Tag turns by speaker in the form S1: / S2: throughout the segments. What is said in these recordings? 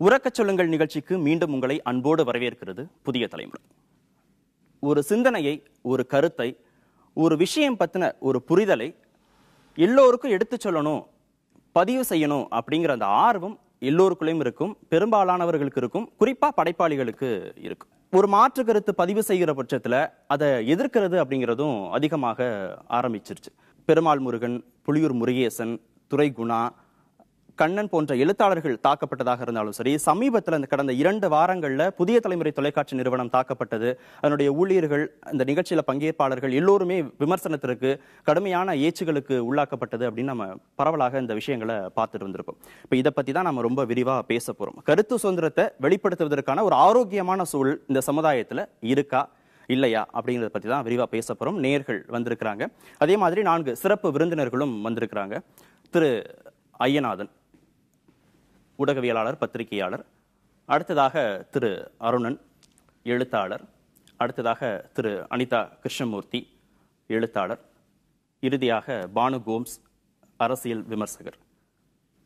S1: உறக்கச் சொல்லுங்கள் நிகழ்ச்சிக்கு மீண்டும் உங்களை அன்போடு வரவேற்கிறது புதிய தலைமுறை. ஒரு சிந்தனையை, ஒரு கருத்தை, ஒரு விஷயம் பத்தின ஒரு புரிதலை எல்லோருக்கும் எடுத்து சொல்லணும், பதிவு செய்யணும் அப்படிங்கிற அந்த ஆர்வம் எல்லோருக்குள்ளேயும் இருக்கும். பெரும்பாலானவர்களுக்கு இருக்கும், குறிப்பா படைப்பாளிகளுக்கு இருக்கும். ஒரு மாற்று கருத்து பதிவு செய்கிற பட்சத்துல அதை எதிர்க்கிறது அப்படிங்கிறதும் அதிகமாக ஆரம்பிச்சிருச்சு. பெருமாள் முருகன், புலியூர் முருகேசன், துரை குணா, கண்ணன் போன்ற எழுத்தாளர்கள் தாக்கப்பட்டதாக இருந்தாலும் சரி, சமீபத்தில் இந்த கடந்த 2 வாரங்கள்ல புதிய தலைமுறை தொலைக்காட்சி நிறுவனம் தாக்கப்பட்டது. அதனுடைய ஊழியர்கள், இந்த நிகழ்ச்சியில பங்கேற்பாளர்கள் எல்லோருமே விமர்சனத்திற்கு, கடுமையான ஏச்சுகளுக்கு உள்ளாக்கப்பட்டது அப்படின்னு நம்ம பரவலாக இந்த விஷயங்களை பார்த்துட்டு வந்திருக்கோம். இப்ப இதை பத்தி தான் நம்ம ரொம்ப விரிவா பேச போறோம். கருத்து சுதந்திரத்தை வெளிப்படுத்துவதற்கான ஒரு ஆரோக்கியமான சூழல் இந்த சமுதாயத்துல இருக்கா இல்லையா அப்படிங்கறத பத்தி தான் விரிவா பேச போறோம். நேயர்கள் வந்திருக்கிறாங்க. அதே மாதிரி 4 சிறப்பு விருந்தினர்களும் வந்திருக்கிறாங்க. திரு ஐயநாதன், ஊடகவியலாளர், பத்திரிகையாளர். அடுத்ததாக திரு அருணன், எழுத்தாளர். அடுத்ததாக திரு அனிதா கிருஷ்ணமூர்த்தி, எழுத்தாளர். இறுதியாக பானு கோம்ஸ், அரசியல் விமர்சகர்.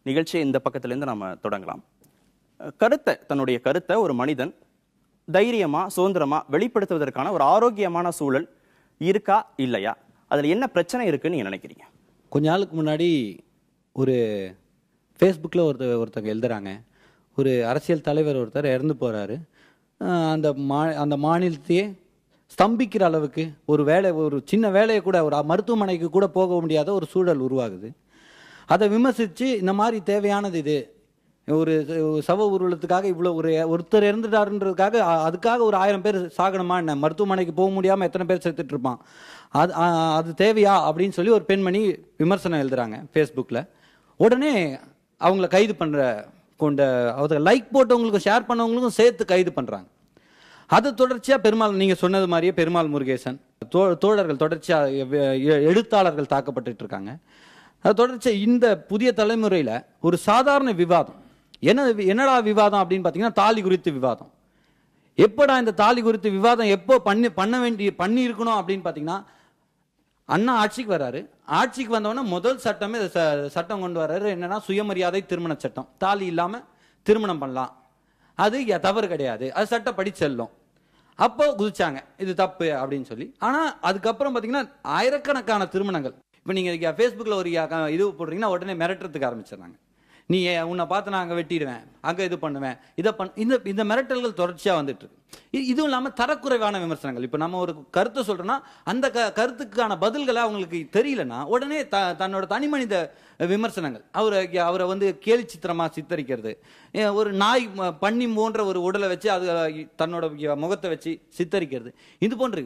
S1: நிகழ்ச்சியை இந்த பக்கத்திலிருந்து நாம தொடங்கலாம். தன்னுடைய கருத்தை ஒரு மனிதன் தைரியமா, சுதந்திரமா வெளிப்படுத்துவதற்கான ஒரு ஆரோக்கியமான சூழல் இருக்கா இல்லையா, அதுல என்ன பிரச்சனை இருக்குன்னு நீங்க நினைக்கிறீங்க?
S2: கொஞ்ச நாளுக்கு முன்னாடி ஒரு ஃபேஸ்புக்கில் ஒருத்தங்க எழுதுறாங்க, ஒரு அரசியல் தலைவர் ஒருத்தர் இறந்து போகிறாரு. அந்த மாநிலத்தையே ஸ்தம்பிக்கிற அளவுக்கு ஒரு சின்ன வேலையை கூட, ஒரு மருத்துவமனைக்கு கூட போக முடியாத ஒரு சூழல் உருவாகுது. அதை விமர்சித்து இந்த மாதிரி தேவையானது இது, ஒரு சவ ஊர்வலத்துக்காக இவ்வளோ ஒருத்தர் இறந்துட்டாருன்றதுக்காக அதுக்காக ஒரு 1000 பேர் சாகணுமா என்ன? மருத்துவமனைக்கு போக முடியாமல் எத்தனை பேர் செத்துட்டு இருப்பான், அது தேவையா அப்படின்னு சொல்லி ஒரு பெண்மணி விமர்சனம் எழுதுறாங்க ஃபேஸ்புக்கில். உடனே அவங்கள கைது அவங்க லைக் போட்டவங்களுக்கும் ஷேர் பண்ணவங்களுக்கும் சேர்த்து கைது பண்ணுறாங்க. அது தொடர்ச்சியாக நீங்கள் சொன்னது மாதிரியே பெருமாள் முருகேசன், தோழர்கள் தொடர்ச்சியாக எழுத்தாளர்கள் தாக்கப்பட்டு இருக்காங்க. அது தொடர்ச்சியாக இந்த புதிய தலைமுறையில் ஒரு சாதாரண விவாதம், என்னடா விவாதம் அப்படின்னு பார்த்தீங்கன்னா, தாலி குறித்து விவாதம். எப்படா இந்த தாலி குறித்து விவாதம் எப்போ பண்ணி இருக்கணும் அப்படின்னு பார்த்தீங்கன்னா, அண்ணா ஆட்சிக்கு வர்றாரு. ஆட்சிக்கு வந்தவொடனே முதல் சட்டமே சட்டம் கொண்டு வர்றாரு. என்னன்னா, சுயமரியாதை திருமண சட்டம். தாலி இல்லாம திருமணம் பண்ணலாம், அது தவறு கிடையாது, அது சட்டப்படி செல்லும். அப்போ குதிச்சாங்க இது தப்பு அப்படின்னு சொல்லி. ஆனா அதுக்கப்புறம் பாத்தீங்கன்னா ஆயிரக்கணக்கான திருமணங்கள். இப்ப நீங்க ஃபேஸ்புக்ல ஒரு இது போடுறீங்கன்னா உடனே மிரட்டுறதுக்கு ஆரம்பிச்சிடறாங்க. நீ உன்னை பார்த்து நான் அங்கே வெட்டிடுவேன், அங்கே இது பண்ணுவேன், இந்த மிரட்டல்கள் தொடர்ச்சியாக வந்துட்டு இருக்கு. இதுவும் இல்லாமல் தரக்குறைவான விமர்சனங்கள். இப்போ நம்ம ஒரு கருத்தை சொல்றோம்னா அந்த கருத்துக்கான பதில்களை அவங்களுக்கு தெரியலன்னா உடனே தன்னோட தனி மனித விமர்சனங்கள், அவரை கேலி சித்திரமாக சித்தரிக்கிறது, ஒரு நாய் பண்ணி போன்ற ஒரு உடலை வச்சு அது தன்னோட முகத்தை வச்சு சித்தரிக்கிறது, இது போன்று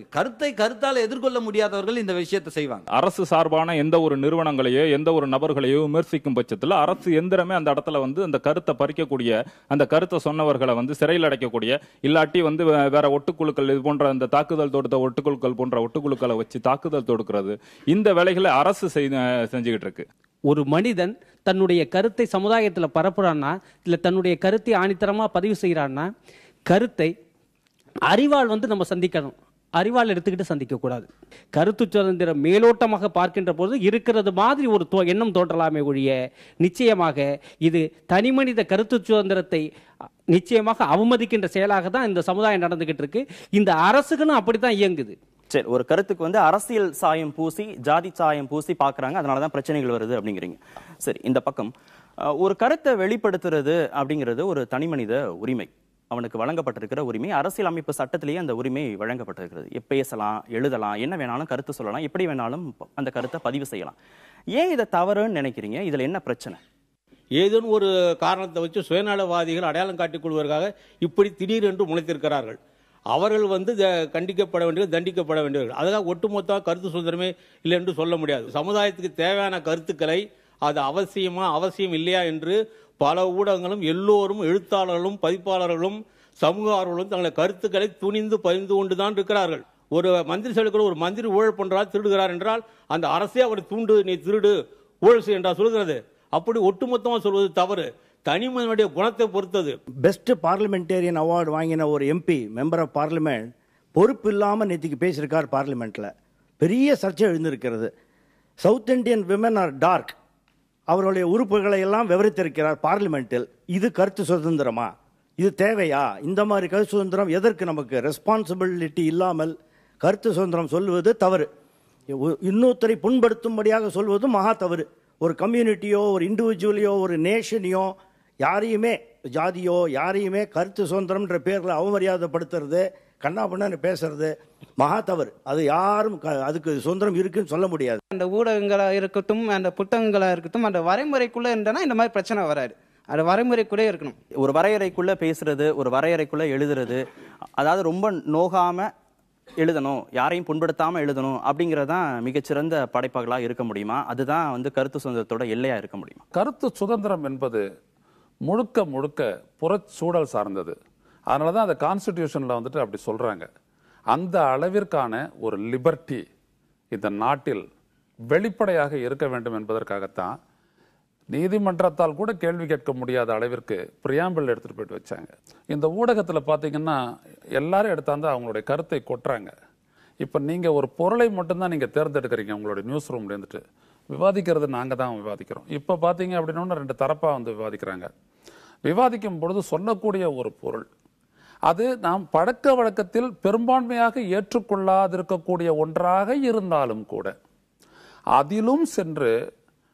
S2: கருத்தால் எதிர்கொள்ள முடியாதவர்கள் இந்த விஷயத்தை செய்வாங்க.
S3: அரசு சார்பான எந்த ஒரு நிறுவனங்களையோ எந்த ஒரு நபர்களையோ விமர்சிக்கும் பட்சத்தில் அரசு எந்திரமே அந்த இடத்துல அந்த கருத்தை பறிக்கக்கூடிய, அந்த கருத்தை சொன்னவர்களை சிறையில் அடைக்கக்கூடிய, இல்லாட்டி வேற ஒட்டுக்குழுக்கள் இது போன்ற அந்த தாக்குதல் தொடுத்த ஒட்டுக்குழுக்கள் போன்ற ஒட்டுக்குழுக்களை வச்சு தாக்குதல் தொடுக்கிறது, இந்த வேலைகளை அரசு செஞ்சுக்கிட்டு இருக்கு.
S4: ஒரு மனிதன் தன்னுடைய கருத்தை சமுதாயத்தில் பரப்புறான்னா, இல்ல தன்னுடைய கருத்தை ஆணித்தரமா பதிவு செய்யறான்னா, கருத்தை அறிவால் நம்ம சந்திக்கணும், அறிவால் எடுத்துக்கிட்டு சந்திக்க கூடாது. கருத்து சுதந்திரம் மேலோட்டமாக பார்க்கின்ற போது இருக்கிறது மாதிரி ஒரு எண்ணம் தோன்றலாமே ஒழிய, நிச்சயமாக இது தனிமனித கருத்து சுதந்திரத்தை நிச்சயமாக அவமதிக்கின்ற செயலாக தான் இந்த சமுதாயம் நடந்துகிட்டு இருக்கு. இந்த அரசுகளும் அப்படித்தான் இயங்குது.
S1: சரி, ஒரு கருத்துக்கு அரசியல் சாயம் பூசி, ஜாதி சாயம் பூசி பாக்குறாங்க, அதனாலதான் பிரச்சனைகள் வருது அப்படிங்கிறீங்க. சரி, இந்த பக்கம் ஒரு கருத்தை வெளிப்படுத்துறது அப்படிங்கிறது ஒரு தனி மனித உரிமை, அவனுக்கு வழங்கப்பட்டிருக்கிற உரிமை. அரசியல் அமைப்பு சட்டத்திலேயே அந்த உரிமை வழங்கப்பட்டிருக்கிறது. பேசலாம், எழுதலாம், என்ன வேணாலும் கருத்து சொல்லலாம், எப்படி வேணாலும் அந்த கருத்தை பதிவு செய்யலாம். ஏன் இதை தவறுன்னு நினைக்கிறீங்க? இதுல என்ன பிரச்சனை?
S5: ஏதேனும் ஒரு காரணத்தை வச்சு சுயநலவாதிகள் அடையாளம் காட்டிக் கொள்வதற்காக இப்படி திடீரென்று முளைத்திருக்கிறார்கள். அவர்கள் கண்டிக்கப்பட வேண்டியது, தண்டிக்கப்பட வேண்டியவர்கள். அதுக்காக ஒட்டுமொத்த கருத்து சுதந்திரமே இல்லை என்று சொல்ல முடியாது. சமுதாயத்துக்கு தேவையான கருத்துக்களை அது அவசியம் இல்லையா என்று பல ஊடகங்களும், எல்லோரும், எழுத்தாளர்களும், பதிப்பாளர்களும், சமூக ஆர்வலர்களும் தங்களை கருத்துக்களை துணிந்து பகிர்ந்து கொண்டுதான் இருக்கிறார்கள். ஒரு மந்திரி சொல்லுகிற, ஒரு மந்திரி ஊழல் பண்றார், திருடுகிறார் என்றால் அந்த அரசே அவரை தூண்டு, நீ திருடு, ஊழல் செய் என்றால் சொல்கிறது. அப்படி ஒட்டுமொத்தமாக சொல்வது தவறு. தனிமனுடைய குணத்தை பொறுத்தது.
S6: பெஸ்ட் பார்லிமெண்டேரியன் அவார்டு வாங்கின ஒரு எம்பி, மெம்பர் ஆஃப் பார்லிமெண்ட், பொறுப்பு இல்லாமல் நேற்றுக்கு பேசியிருக்கார் பார்லிமெண்ட்ல. பெரிய சர்ச்சை எழுந்திருக்கிறது. South Indian women are dark, அவர்களுடைய உறுப்புகளை எல்லாம் விவரித்திருக்கிறார் பார்லிமெண்டில். இது கருத்து சுதந்திரமா? இது தேவையா? இந்த மாதிரி கருத்து சுதந்திரம் எதற்கு நமக்கு? ரெஸ்பான்சிபிலிட்டி இல்லாமல் கருத்து சுதந்திரம் சொல்லுவது தவறு. இன்னொருத்தரை புண்படுத்தும்படியாக சொல்வது மகா தவறு. ஒரு கம்யூனிட்டியோ, ஒரு இண்டிவிஜுவலையோ, ஒரு நேஷனையோ, யாரையுமே, ஜாதியோ யாரையுமே கருத்து சுதந்திரம்ன்ற பேரில் அவமரியாதைப்படுத்துறது, கண்ணாபண்ணு பேசுறது மகா தவறு. அது யாரும் அதுக்கு சுதந்திரம் இருக்குன்னு சொல்ல முடியாது.
S7: அந்த ஊடகங்களா இருக்கட்டும், அந்த புத்தகங்களா இருக்கட்டும், அந்த வரைமுறைக்குள்ள இருந்தனா இந்த மாதிரி பிரச்சனை வராது. அது வரைமுறைக்குள்ளே இருக்கணும்.
S1: ஒரு வரையறைக்குள்ள பேசுறது, ஒரு வரையறைக்குள்ள எழுதுறது, அதாவது ரொம்ப நோகாம எழுதணும், யாரையும் புண்படுத்தாம எழுதணும் அப்படிங்கறதான் மிகச்சிறந்த படைப்பாளா இருக்க முடியுமா? அதுதான் வந்து கருத்து சுதந்திரத்தோட எல்லையா இருக்க முடியுமா?
S8: கருத்து சுதந்திரம் என்பது முழுக்க முழுக்க புறச்சூழல் சார்ந்தது. அதனாலதான் அந்த கான்ஸ்டிடியூஷன்ல வந்துட்டு அப்படி சொல்றாங்க. அந்த அளவிற்கான ஒரு லிபர்ட்டி இந்த நாட்டில் வெளிப்படையாக இருக்க வேண்டும் என்பதற்காகத்தான் நீதிமன்றத்தால் கூட கேள்வி கேட்க முடியாத அளவிற்கு பிரியாம்பிள் எடுத்துட்டு போயிட்டு வச்சாங்க. இந்த ஊடகத்தில் பார்த்தீங்கன்னா எல்லாரும் எடுத்தாந்து அவங்களுடைய கருத்தை கொட்டுறாங்க. இப்போ நீங்க ஒரு பொருளை மட்டும்தான் நீங்க தேர்ந்தெடுக்கிறீங்க. உங்களுடைய நியூஸ் ரூம்ல இருந்துட்டு விவாதிக்கிறது நாங்க தான் விவாதிக்கிறோம். இப்போ பார்த்தீங்க அப்படின்னா 2 தரப்பா வந்து விவாதிக்கிறாங்க. விவாதிக்கும் பொழுது சொல்லக்கூடிய ஒரு பொருள் அது நாம் பழக்க வழக்கத்தில் பெரும்பான்மையாக ஏற்றுக்கொள்ளாதிருக்கக்கூடிய ஒன்றாக இருந்தாலும் கூட அதிலும் சென்று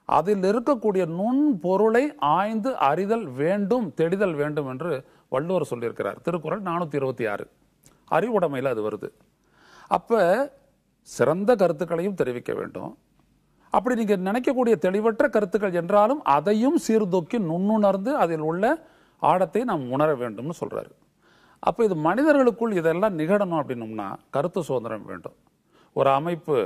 S8: அதில் இருக்கக்கூடிய நுண் பொருளை ஆய்ந்து அறிதல் வேண்டும், தெளிதல் வேண்டும் என்று வள்ளுவர் சொல்லியிருக்கிறார். திருக்குறள் 426 அறிவுடைமையில் அது வருது. அப்ப சிறந்த கருத்துக்களையும் தெரிவிக்க வேண்டும். அப்படி நீங்க நினைக்கக்கூடிய தெளிவற்ற கருத்துக்கள் என்றாலும் அதையும் சீர்தூக்கி நுண்ணுணர்ந்து அதில் உள்ள ஆழத்தை நாம் உணர வேண்டும்னு சொல்றாரு. அப்ப இது மனிதர்களுக்குள் இதெல்லாம் நிகழணும் அப்படின்னோம்னா கருத்து சுதந்திரம் வேண்டும். ஒரு அமைப்பு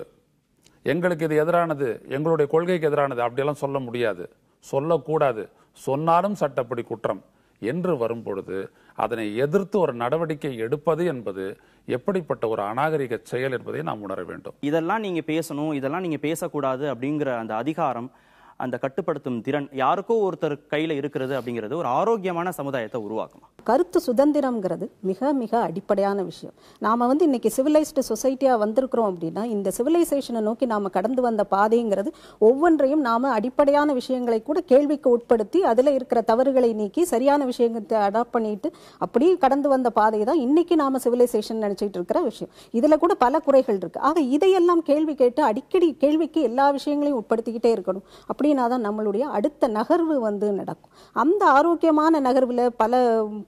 S8: எங்களுக்கு இது எதிரானது, எங்களுடைய கொள்கைக்கு எதிரானது அப்படியெல்லாம் சொல்ல முடியாது, சொல்லக்கூடாது, சொன்னாலும் சட்டப்படி குற்றம் என்று வரும்பொழுது அதனை எதிர்த்து ஒரு நடவடிக்கை எடுப்பது என்பது எப்படிப்பட்ட ஒரு அநாகரிக செயல் என்பதை நாம் உணர வேண்டும்.
S1: இதெல்லாம் நீங்க பேசணும், இதெல்லாம் நீங்க பேசக்கூடாது அப்படிங்கிற அந்த அதிகாரம், அந்த கட்டுப்படுத்தும் திறன் யாருக்கோ ஒருத்தர் கையில இருக்கிறது அப்படிங்கிறது ஒரு ஆரோக்கியமான சமுதாயத்தை உருவாக்கும்.
S9: கருத்து சுதந்திரம்ங்கிறது மிக மிக அடிப்படையான விஷயம். நாம இன்னைக்கு சிவிலைஸ்டு சொசைட்டியா வந்திருக்கிறோம் அப்படின்னா இந்த சிவிலைசேஷனை நோக்கி நாம கடந்து வந்த பாதைங்கிறது ஒவ்வொன்றையும் நாம அடிப்படையான விஷயங்களை கூட கேள்விக்கு உட்படுத்தி அதுல இருக்கிற தவறுகளை நீக்கி சரியான விஷயத்தை அடாப்ட் பண்ணிட்டு அப்படி கடந்து வந்த பாதை தான் இன்னைக்கு நாம சிவிலைசேஷன் நினைச்சிட்டு இருக்கிற விஷயம். இதுல கூட பல குறைகள் இருக்கு. ஆக இதையெல்லாம் கேள்வி கேட்டு அடிக்கடி கேள்விக்கு எல்லா விஷயங்களையும் உட்படுத்திக்கிட்டே இருக்கணும். அப்படின்னா தான் நம்மளுடைய அடுத்த நகர்வு நடக்கும். அந்த ஆரோக்கியமான நகர்வுல பல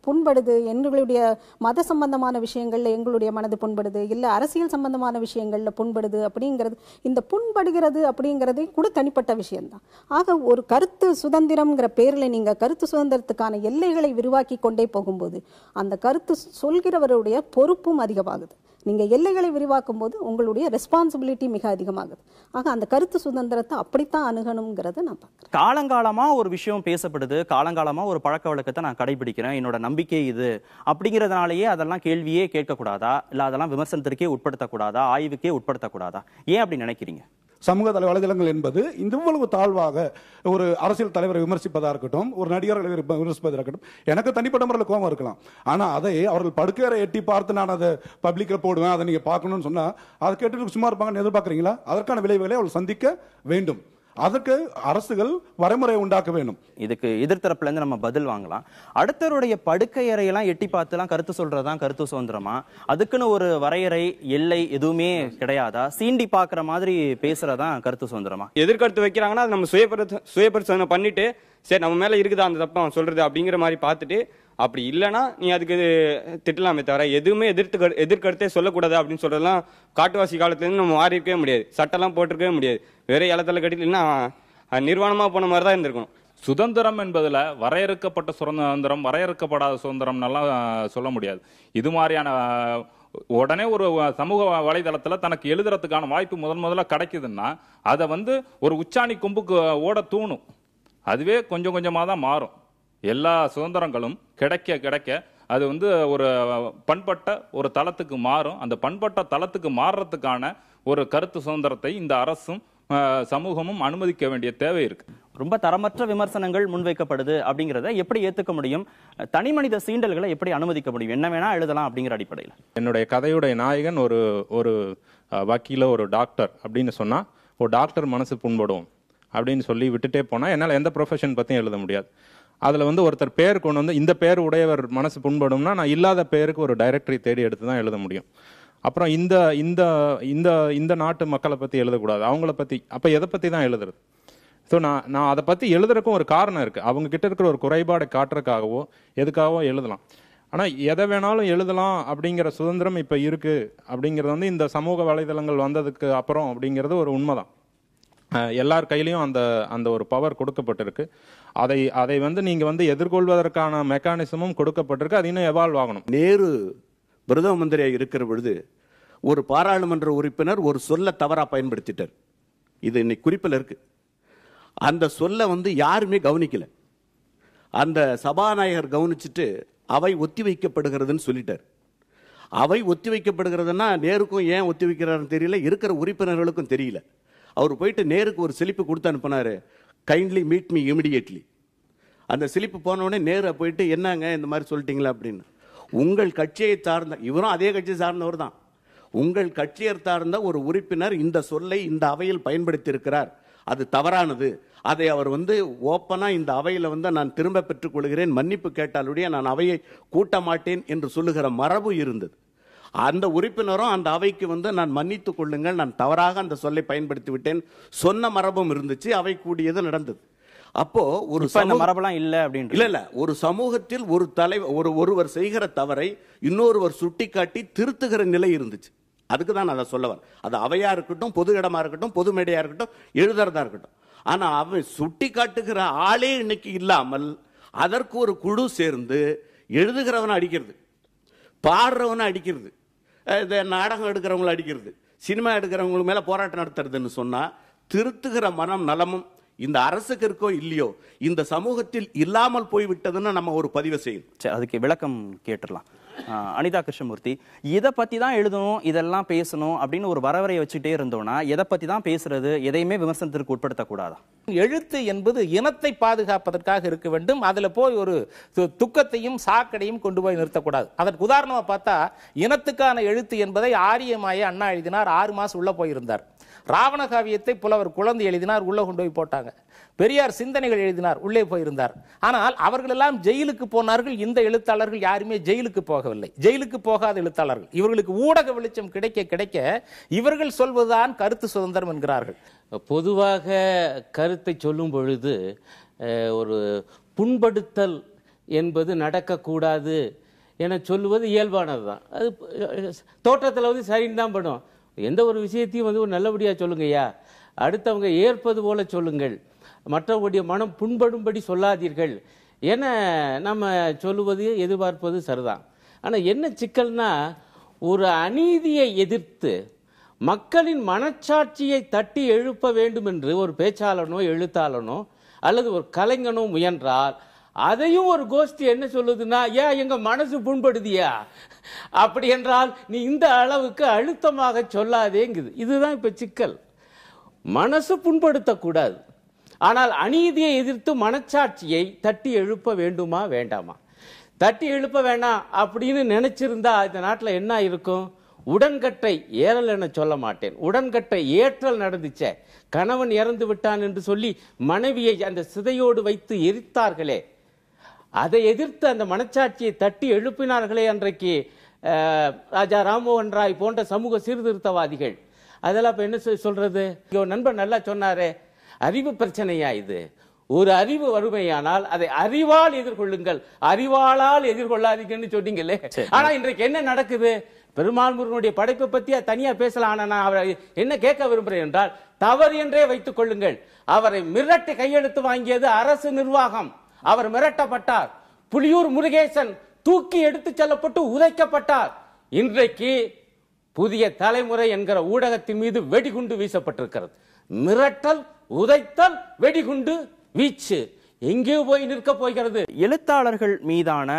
S9: புண்படுது, எங்களுடைய மத சம்பந்தமான விஷயங்கள்ல எங்களுடைய மனது புண்படுது, இல்ல அரசியல் சம்பந்தமான விஷயங்கள்ல புண்படுது அப்படிங்கிறது, இந்த புண்படுகிறது அப்படிங்கிறதே கூட தனிப்பட்ட விஷயம்தான். ஆக ஒரு கருத்து சுதந்திரம்ங்கிற பேர்ல நீங்க கருத்து சுதந்திரத்துக்கான எல்லைகளை விரிவாக்கி கொண்டே போகும்போது அந்த கருத்து சொல்கிறவருடைய பொறுப்பும் அதிகமாகுது. நீங்க எல்லைகளை விரிவாக்கும் போது உங்களுடைய ரெஸ்பான்சிபிலிட்டி மிக அதிகமாகுது. ஆக அந்த கருத்து சுதந்திரத்தை அப்படித்தான் அணுகணுங்கிறத நான் பார்க்கிறேன்.
S1: காலங்காலமா ஒரு விஷயம் பேசப்படுது, காலங்காலமா ஒரு பழக்க வழக்கத்தை நான் கடைபிடிக்கிறேன், என்னோட நம்பிக்கை இது அப்படிங்கிறதுனாலயே அதெல்லாம் கேள்வியே கேட்கக்கூடாதா, இல்ல அதெல்லாம் விமர்சனத்திற்கே உட்படுத்தக்கூடாதா, ஆய்வுக்கே உட்படுத்தக்கூடாதா? ஏன் அப்படி நினைக்கிறீங்க?
S10: சமூக வலைதளங்கள் என்பது இவ்வளவு தாழ்வாக ஒரு அரசியல் தலைவரை விமர்சிப்பதா இருக்கட்டும், ஒரு நடிகர்களை விமர்சிப்பதா இருக்கட்டும், எனக்கு தனிப்பட்ட முறையில் கோபம் இருக்கலாம். ஆனா அதை அவர்கள் படுக்கையறை எட்டி பார்த்து நான் அதை பப்ளிக்ல போடுவேன், அதை நீங்க பார்க்கணும்னு சொன்னா அதை கேட்டுட்டு சும்மா இருப்பாங்கன்னு எதிர்பார்க்கறீங்களா? அதற்கான விளைவுகளை அவர்கள் சந்திக்க வேண்டும். அதற்கு அரசுகள் வரைமுறை உண்டாக்க வேண்டும்.
S1: இதுக்கு எதிர்த்தரப்புல இருந்து நம்ம பதில் வாங்கலாம். அடுத்தவருடைய படுக்கை அறையெல்லாம் எட்டி பார்த்துலாம் கருத்து சொல்றதுதான் கருத்து சுதந்திரமா? அதுக்குன்னு ஒரு வரையறை எல்லை எதுவுமே கிடையாதா? சீண்டி பாக்குற மாதிரி பேசுறதான் கருத்து சுதந்திரமா?
S11: எதிர்கருத்து வைக்கிறாங்கன்னா நம்ம சுயபரிசோதனை பண்ணிட்டு சரி நம்ம மேல இருக்குதா அந்த தப்பா அவன் சொல்றது அப்படிங்கிற மாதிரி பார்த்துட்டு, அப்படி இல்லைன்னா நீ அதுக்கு திட்டலாமே தவிர எதுவுமே எதிர்கருத்தே சொல்லக்கூடாது அப்படின்னு சொல்றதெல்லாம் காட்டுவாசி காலத்துலேருந்து நம்ம மாறி இருக்கவே முடியாது, சட்டம்லாம் போட்டிருக்கவே முடியாது. வேற இலத்தல கட்டினா நிர்வாணமா போன மாதிரி தான் இருந்திருக்கும்.
S3: சுதந்திரம் என்பதுல வரையறுக்கப்பட்ட சுதந்திரம், வரையறுக்கப்படாத சுதந்திரம்னாலாம் சொல்ல முடியாது. இது மாதிரியான உடனே ஒரு சமூக வலைதளத்துல தனக்கு எழுதுறதுக்கான வாய்ப்பு முதல்ல கிடைக்குதுன்னா அதை ஒரு உச்சாணி கொம்புக்கு ஓட தூணும். அதுவே கொஞ்சம் கொஞ்சமா தான் மாறும். எல்லா சுதந்திரங்களும் கிடைக்க கிடைக்க அது ஒரு பண்பட்ட ஒரு தளத்துக்கு மாறும். அந்த பண்பட்ட தளத்துக்கு மாறுறதுக்கான ஒரு கருத்து சுதந்திரத்தை இந்த அரசும் சமூகமும் அனுமதிக்க வேண்டிய தேவை இருக்கு.
S1: ரொம்ப தரமற்ற விமர்சனங்கள் முன்வைக்கப்படுது அப்படிங்கறத எப்படி ஏத்துக்க முடியும்? தனி மனித சீண்டல்களை எப்படி அனுமதிக்க முடியும்? என்ன வேணா எழுதலாம் அப்படிங்கிற அடிப்படையில்
S12: என்னுடைய கதையுடைய நாயகன் ஒரு வக்கீல ஒரு டாக்டர் அப்படின்னு சொன்னா ஒரு டாக்டர் மனசு புண்படும் அப்படின்னு சொல்லி விட்டுட்டே போனா என்னால் எந்த ப்ரொஃபஷன் பத்தியும் எழுத முடியாது. அதுல வந்து ஒருத்தர் பேர் கொண்டு வந்து இந்த பேர் உடையவர் மனசு புண்படும்னா நான் இல்லாத பேருக்கு ஒரு டைரக்டரி தேடி எடுத்து தான் எழுத முடியும். அப்புறம் இந்த இந்த இந்த இந்த நாட்டு மக்களை பத்தி எழுதக்கூடாது, அவங்கள பத்தி. அப்ப எதை பத்தி தான் எழுதுறது? ஸோ நான் அதை பத்தி எழுதுறதுக்கும் ஒரு காரணம் இருக்கு. அவங்க கிட்ட இருக்கிற ஒரு குறைபாடை காட்டுறதுக்காகவோ எதுக்காகவோ எழுதலாம். ஆனா எதை வேணாலும் எழுதலாம் அப்படிங்கிற சுதந்திரம் இப்ப இருக்கு அப்படிங்கிறது வந்து இந்த சமூக வலைதளங்கள் வந்ததுக்கு அப்புறம் அப்படிங்கிறது ஒரு உண்மைதான். எல்லார் கையிலையும் அந்த அந்த ஒரு பவர் கொடுக்கப்பட்டிருக்கு. அதை வந்து நீங்க வந்து எதிர்கொள்வதற்கான மெக்கானிசமும் கொடுக்கப்பட்டிருக்கு. அது இன்னும் எவால்வ் ஆகணும்.
S13: நேரு பிரதம மந்திரியாக இருக்கிற பொழுது ஒரு பாராளுமன்ற உறுப்பினர் ஒரு சொல்ல தவறா பயன்படுத்திட்டார். இது இன்னைக்கு குறிப்பில் இருக்கு. அந்த சொல்ல வந்து யாருமே கவனிக்கல. அந்த சபாநாயகர் கவனிச்சுட்டு அவை ஒத்தி வைக்கப்படுகிறதுன்னு சொல்லிட்டார். அவை ஒத்தி வைக்கப்படுகிறதுனா நேருக்கும் ஏன் ஒத்தி வைக்கிறாருன்னு தெரியல, இருக்கிற உறுப்பினர்களுக்கும் தெரியல. அவர் போயிட்டு நேருக்கு ஒரு சிலிப்பு கொடுத்து அனுப்பினாரு, கைண்ட்லி மீட் மீ இமிடியேட்லி. அந்த சிலிப்பு போனோடனே நேரு போயிட்டு என்னங்க இந்த மாதிரி சொல்லிட்டீங்களா அப்படின்னு. உங்கள் கட்சியை சார்ந்த, இவரும் அதே கட்சியை சார்ந்தவர் தான், உங்கள் கட்சியை சார்ந்த ஒரு உறுப்பினர் இந்த சொல்லை இந்த அவையில் பயன்படுத்தி இருக்கிறார், அது தவறானது, அதை அவர் வந்து ஓப்பனா இந்த அவையில் வந்து நான் திரும்ப பெற்றுக் கொள்கிறேன், மன்னிப்பு கேட்டாலுடைய நான் அவையை கூட்ட மாட்டேன் என்று சொல்லுகிற மரபு இருந்தது. அந்த உறுப்பினரும் அந்த அவைக்கு வந்து நான் மன்னித்துக் கொள்ளுங்கள், நான் தவறாக அந்த சொல்லை பயன்படுத்தி விட்டேன் சொன்ன மரபும் இருந்துச்சு. அவை கூடியது நடந்தது. அப்போ ஒரு
S1: மரபெல்லாம் இல்ல அப்படின்னு
S13: இல்ல ஒரு சமூகத்தில் ஒரு தலைவர் ஒருவர் செய்கிற தவறை இன்னொருவர் சுட்டிக்காட்டி திருத்துகிற நிலை இருந்துச்சு. அதுக்கு தான் அதை சொல்ல வரேன். அது அவையா இருக்கட்டும், பொது இடமா இருக்கட்டும், பொது மேடையா இருக்கட்டும், எழுதுறதா இருக்கட்டும். ஆனா அவன் சுட்டி காட்டுகிற ஆளே இன்னைக்கு இல்லாமல் அதற்கு ஒரு குழு சேர்ந்து எழுதுகிறவனை அடிக்கிறது, பாடுறவனை அடிக்கிறது, நாடகம் எடுக்கிறவங்களை அடிக்கிறது, சினிமா எடுக்கிறவங்களுக்கு மேல போராட்டம் நடத்துறதுன்னு சொன்னா திருத்துகிற மனம் நலமும் இந்த அரசுக்கு இருக்கோ இல்லையோ இந்த சமூகத்தில் இல்லாமல் போய்விட்டதுன்னு நம்ம ஒரு பதிவு செய்யணும்.
S1: அதுக்கு விளக்கம் கேட்டுடலாம். அனிதா கிருஷ்ணமூர்த்தி, இதை பத்தி தான் எழுதணும், இதெல்லாம் பேசணும் அப்படின்னு ஒரு வரவரையை வச்சுட்டே இருந்தோம்னா எதை பத்தி தான் பேசுறது, எதையுமே விமர்சனத்திற்கு உட்படுத்தக்கூடாதா?
S14: எழுத்து என்பது இனத்தை பாதுகாப்பதற்காக இருக்க வேண்டும். அதுல போய் ஒரு துக்கத்தையும் சாக்கடையும் கொண்டு போய் நிறுத்தக்கூடாது. அதற்கு உதாரணமா பார்த்தா, இனத்துக்கான எழுத்து என்பதை ஆரியமாய அண்ணா எழுதினார், 6 மாசம் உள்ள போயிருந்தார். ராவண காவியத்தை புலவர் குழந்தை எழுதினார், உள்ள கொண்டு போய் போட்டாங்க. பெரியார் சிந்தனைகள் எழுதினார், உள்ளே போயிருந்தார். ஆனால் அவர்கள் எல்லாம் ஜெயிலுக்கு போனார்கள். இந்த எழுத்தாளர்கள் யாருமே ஜெயிலுக்கு போகவில்லை. ஜெயிலுக்கு போகாத எழுத்தாளர்கள். இவர்களுக்கு ஊடக வெளிச்சம் கிடைக்க கிடைக்க இவர்கள் சொல்வதுதான் கருத்து சுதந்திரம் என்கிறார்கள்.
S15: பொதுவாக கருத்தை சொல்லும் பொழுது ஒரு புண்படுத்தல் என்பது நடக்கக்கூடாது என சொல்லுவது இயல்பானது தான். அது தோற்றத்தில் வந்து சரின்னு தான் படும். எந்த ஒரு விஷயத்தையும் வந்து ஒரு நல்லபடியாக சொல்லுங்கய்யா, அடுத்தவங்க ஏற்பது போல சொல்லுங்கள், மற்றவங்களுடைய மனம் புண்படும்படி சொல்லாதீர்கள் என நம்ம சொல்லுவது எதிர்பார்ப்பது சரிதான். ஆனால் என்ன சிக்கல்னா, ஒரு அநீதியை எதிர்த்து மக்களின் மனச்சாட்சியை தட்டி எழுப்ப வேண்டும் என்று ஒரு பேச்சாளனோ எழுத்தாளனோ அல்லது ஒரு கலைஞனோ முயன்றால் அதையும் ஒரு கோஷ்டி என்ன சொல்லுதுன்னா, ஏன் எங்க மனசு புண்படுதியா, அப்படி என்றால் நீ இந்த அளவுக்கு அழுத்தமாக சொல்லாதேங்குது. இதுதான் இப்ப சிக்கல். மனசு புண்படுத்தக்கூடாது, ஆனால் அநீதியை எதிர்த்து மனச்சாட்சியை தட்டி எழுப்ப வேண்டுமா வேண்டாமா? தட்டி எழுப்ப வேண்டாம் அப்படின்னு நினைச்சிருந்தா இந்த நாட்டில் என்ன இருக்கும்? உடன்கட்டை ஏறல் என சொல்ல மாட்டேன், உடன்கட்டை ஏற்றல் நடந்துச்சே. கணவன் இறந்து விட்டான் என்று சொல்லி மனைவியை அந்த சிதையோடு வைத்து எரித்தார்களே, அதை எதிர்த்து அந்த மனச்சாட்சியை தட்டி எழுப்பினார்களே அன்றைக்கு ராஜா ராம்மோகன் ராய் போன்ற சமூக சீர்திருத்தவாதிகள். அதெல்லாம் இப்ப என்ன சொல்றது? நண்பர் நல்லா சொன்னாரே, அறிவு பிரச்சனையா இது? ஒரு அறிவு வறுமையானால் அதை அறிவால் எதிர்கொள்ளுங்கள், அறிவாளால் எதிர்கொள்ளாதீங்கன்னு சொன்னீங்களே. ஆனா இன்றைக்கு என்ன நடக்குது? பெருமாள் முருகனுடைய படைப்பை பத்தி தனியா பேசலாம். ஆனா நான் அவரை என்ன கேட்க விரும்புகிறேன் என்றால், தவறு என்றே வைத்துக் கொள்ளுங்கள், அவரை மிரட்டி கையெழுத்து வாங்கியது அரசு நிர்வாகம். அவர் மிரட்டப்பட்டார். புலியூர் முருகேசன் தூக்கி எடுத்து செல்லப்பட்டு உதைக்கப்பட்டார். இன்றைக்கு புதிய தலைமுறை என்கிற ஊடகத்தின் மீது வெடிகுண்டு வீசப்பட்டிருக்கிறது. மிரட்டல், உதைத்தல், வெடிகுண்டு வீச்சு எங்கே போய் நிற்க போகிறது?
S1: எழுத்தாளர்கள் மீதான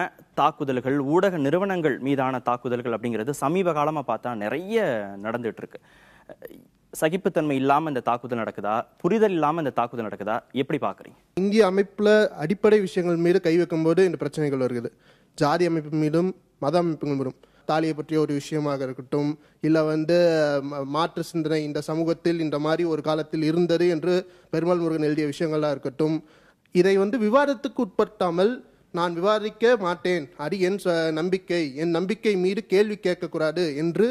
S1: தாக்குதல்கள், ஊடக நிறுவனங்கள் மீதான தாக்குதல்கள் அப்படிங்கிறது சமீப காலமா பார்த்தா நிறைய நடந்துட்டு இருக்கு. சகிப்புத்தன்மை இல்லாம இந்த தாக்குதல் நடக்குதா, புரிதல் இல்லாம இந்த தாக்குதல் நடக்குதா, எப்படி பாக்குறீங்க?
S16: இந்திய அமைப்புல அடிப்படை விஷயங்கள் மீது கை வைக்கும் போது இந்த பிரச்சனைகள் வருகிறது. ஜாதி அமைப்பு மீதும் மத அமைப்புகள் மீதும், தாலியை பற்றிய ஒரு விஷயமாக இருக்கட்டும், இல்ல மாற்று சிந்தனை இந்த சமூகத்தில் இந்த மாதிரி ஒரு காலத்தில் இருந்தது என்று பெருமாள் முருகன் எழுதிய விஷயங்களா இருக்கட்டும், இதை வந்து விவாதத்துக்கு உட்படுத்தாமல் நான் விவாதிக்க மாட்டேன், அது என் நம்பிக்கை, என் நம்பிக்கை மீது கேள்வி கேட்கக்கூடாது என்று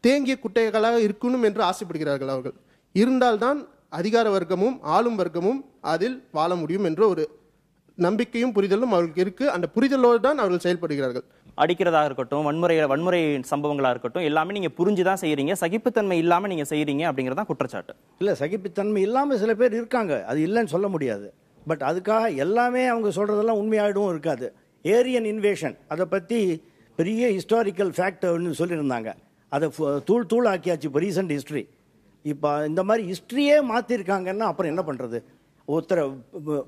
S16: தேங்கிய குட்டைகளாக இருக்கணும் என்று ஆசைப்படுகிறார்கள். அவர்கள் இருந்தால்தான் அதிகார வர்க்கமும் ஆளும் வர்க்கமும் அதில் வாழ முடியும் என்ற ஒரு நம்பிக்கையும் புரிதலும் அவர்களுக்கு இருக்கு. அந்த புரிதலோடு தான் அவர்கள் செயல்படுகிறார்கள்.
S1: அடிக்கிறதாக இருக்கட்டும், வன்முறை சம்பவங்களா இருக்கட்டும், எல்லாமே நீங்க புரிஞ்சுதான் செய்யறீங்க, சகிப்புத்தன்மை இல்லாம நீங்க செய்யறீங்க அப்படிங்கறதான் குற்றச்சாட்டு.
S6: இல்ல, சகிப்புத்தன்மை இல்லாம சில பேர் இருக்காங்க, அது இல்லைன்னு சொல்ல முடியாது. பட் அதுக்காக எல்லாமே அவங்க சொல்றதெல்லாம் உண்மையாயிடும் இருக்காது. ஏரியன் இன்வேஷன் அதை பத்தி பெரிய ஹிஸ்டாரிக்கல் ஃபேக்டர்னு சொல்லியிருந்தாங்க. அதை தூள் ஆக்கியாச்சு இப்போ ரீசெண்ட் ஹிஸ்ட்ரி. இப்போ இந்த மாதிரி ஹிஸ்ட்ரியே மாற்றிருக்காங்கன்னா அப்புறம் என்ன பண்ணுறது? ஒருத்தரை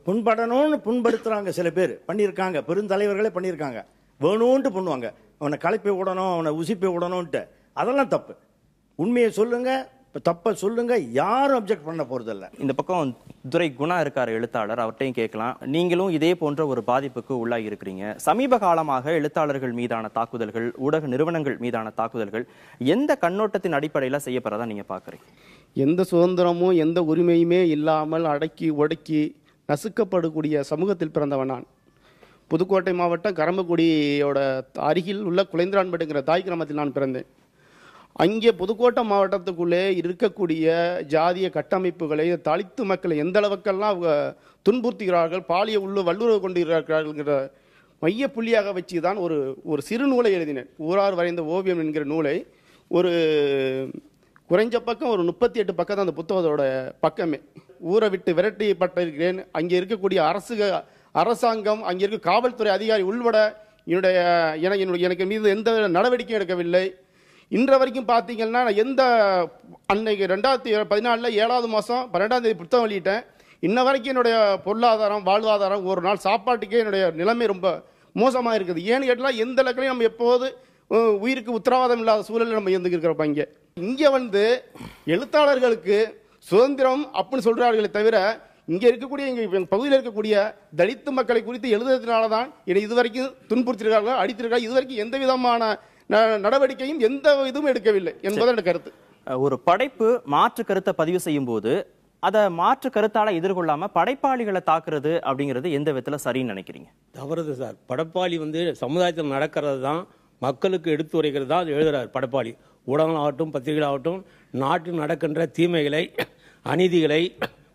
S6: புண்படணும்னு புண்படுத்துகிறாங்க, சில பேர் பண்ணியிருக்காங்க, பெருந்தலைவர்களே பண்ணியிருக்காங்க. வேணும்ன்ட்டு பண்ணுவாங்க, அவனை களைப்பை விடணும், அவனை உசிப்பை விடணும்ன்ட்டு. அதெல்லாம் தப்பு. உண்மையை சொல்லுங்க, தப்ப சொல்லுங்க, யாரும் அப்ஜெக்ட் பண்ண போறதில்ல.
S1: இந்த பக்கம் துரை குணா இருக்காரு, எழுத்தாளர், அவர்கிட்டையும் கேட்கலாம். நீங்களும் இதே போன்ற ஒரு பாதிப்புக்கு உள்ளாகி இருக்கிறீங்க. சமீப காலமாக எழுத்தாளர்கள் மீதான தாக்குதல்கள், ஊடக நிறுவனங்கள் மீதான தாக்குதல்கள் எந்த கண்ணோட்டத்தின் அடிப்படையில் செய்யப்படுறதா நீங்க பாக்குறீங்க?
S17: எந்த சுதந்திரமும் எந்த உரிமையுமே இல்லாமல் அடக்கி ஒடுக்கி நசுக்கப்படக்கூடிய சமூகத்தில் பிறந்தவன் நான். புதுக்கோட்டை மாவட்டம் கரம்பக்குடியோட அருகில் உள்ள குலேந்திரான்பேட்டைங்கிற தாய் கிராமத்தில் நான் பிறந்தேன். அங்கே புதுக்கோட்டை மாவட்டத்துக்குள்ளே இருக்கக்கூடிய ஜாதிய கட்டமைப்புகளை, தலித்து மக்களை எந்த அளவுக்கெல்லாம் அவங்க துன்புறுத்துகிறார்கள், பாலிய வல்லுறவு கொண்டிருக்கிறார்கள்ங்கிற மைய புள்ளியாக வச்சு தான் ஒரு சிறு நூலை எழுதினேன். ஊரார் வரைந்த ஓவியம் என்கிற நூலை. ஒரு குறைஞ்ச பக்கம் ஒரு 38 பக்கம் தான் அந்த புத்தகத்தோட பக்கமே. ஊரை விட்டு விரட்டிப்பட்டிருக்கிறேன். அங்கே இருக்கக்கூடிய அரசாங்கம், அங்கே இருக்க காவல்துறை அதிகாரி உள்பட எனக்கு மீது எந்த நடவடிக்கையும் எடுக்கவில்லை. இன்ற வரைக்கும் பார்த்தீங்கன்னா எந்த அன்னைக்கு 2014 7வது மாதம் 12ஆம் தேதி புத்தகம் வெளியிட்டேன். இன்ன வரைக்கும் என்னுடைய பொருளாதாரம், வாழ்வாதாரம், ஒரு நாள் சாப்பாட்டுக்கே என்னுடைய நிலைமை ரொம்ப மோசமாக இருக்குது. ஏன்னு கேட்டால் எந்த இலக்கிலையும் நம்ம எப்போது உயிருக்கு உத்தரவாதம் இல்லாத சூழலில் நம்ம இருந்துக்கிறப்ப இங்கே வந்து எழுத்தாளர்களுக்கு சுதந்திரம் அப்படின்னு சொல்கிறார்களே தவிர, இங்கே இருக்கக்கூடிய எங்கள் பகுதியில் இருக்கக்கூடிய தலித்து மக்களை குறித்து எழுதுறதுனால தான் என்னை இதுவரைக்கும் துன்புறுத்திருக்கார்கள், அடித்திருக்காங்க. இதுவரைக்கும் எந்த விதமான நடவடிக்கையும் எந்த இதுவும் எடுக்கவில்லை என்பது எனக்கு கருத்து.
S1: ஒரு படைப்பு மாற்று கருத்தை பதிவு செய்யும் போது அதை மாற்று கருத்தால எதிர்கொள்ளாம படைப்பாளிகளை தாக்குறது அப்படிங்கிறது எந்த விதத்துல சரின்னு நினைக்கிறீங்க?
S5: தவறுது சார். படைப்பாளி வந்து சமுதாயத்தில் நடக்கிறது தான் மக்களுக்கு எடுத்து உரைக்கிறது தான் எழுதுறாரு படைப்பாளி. ஊடகங்களாகட்டும் பத்திரிகைகளாகட்டும் நாட்டில் நடக்கின்ற தீமைகளை, அநீதிகளை,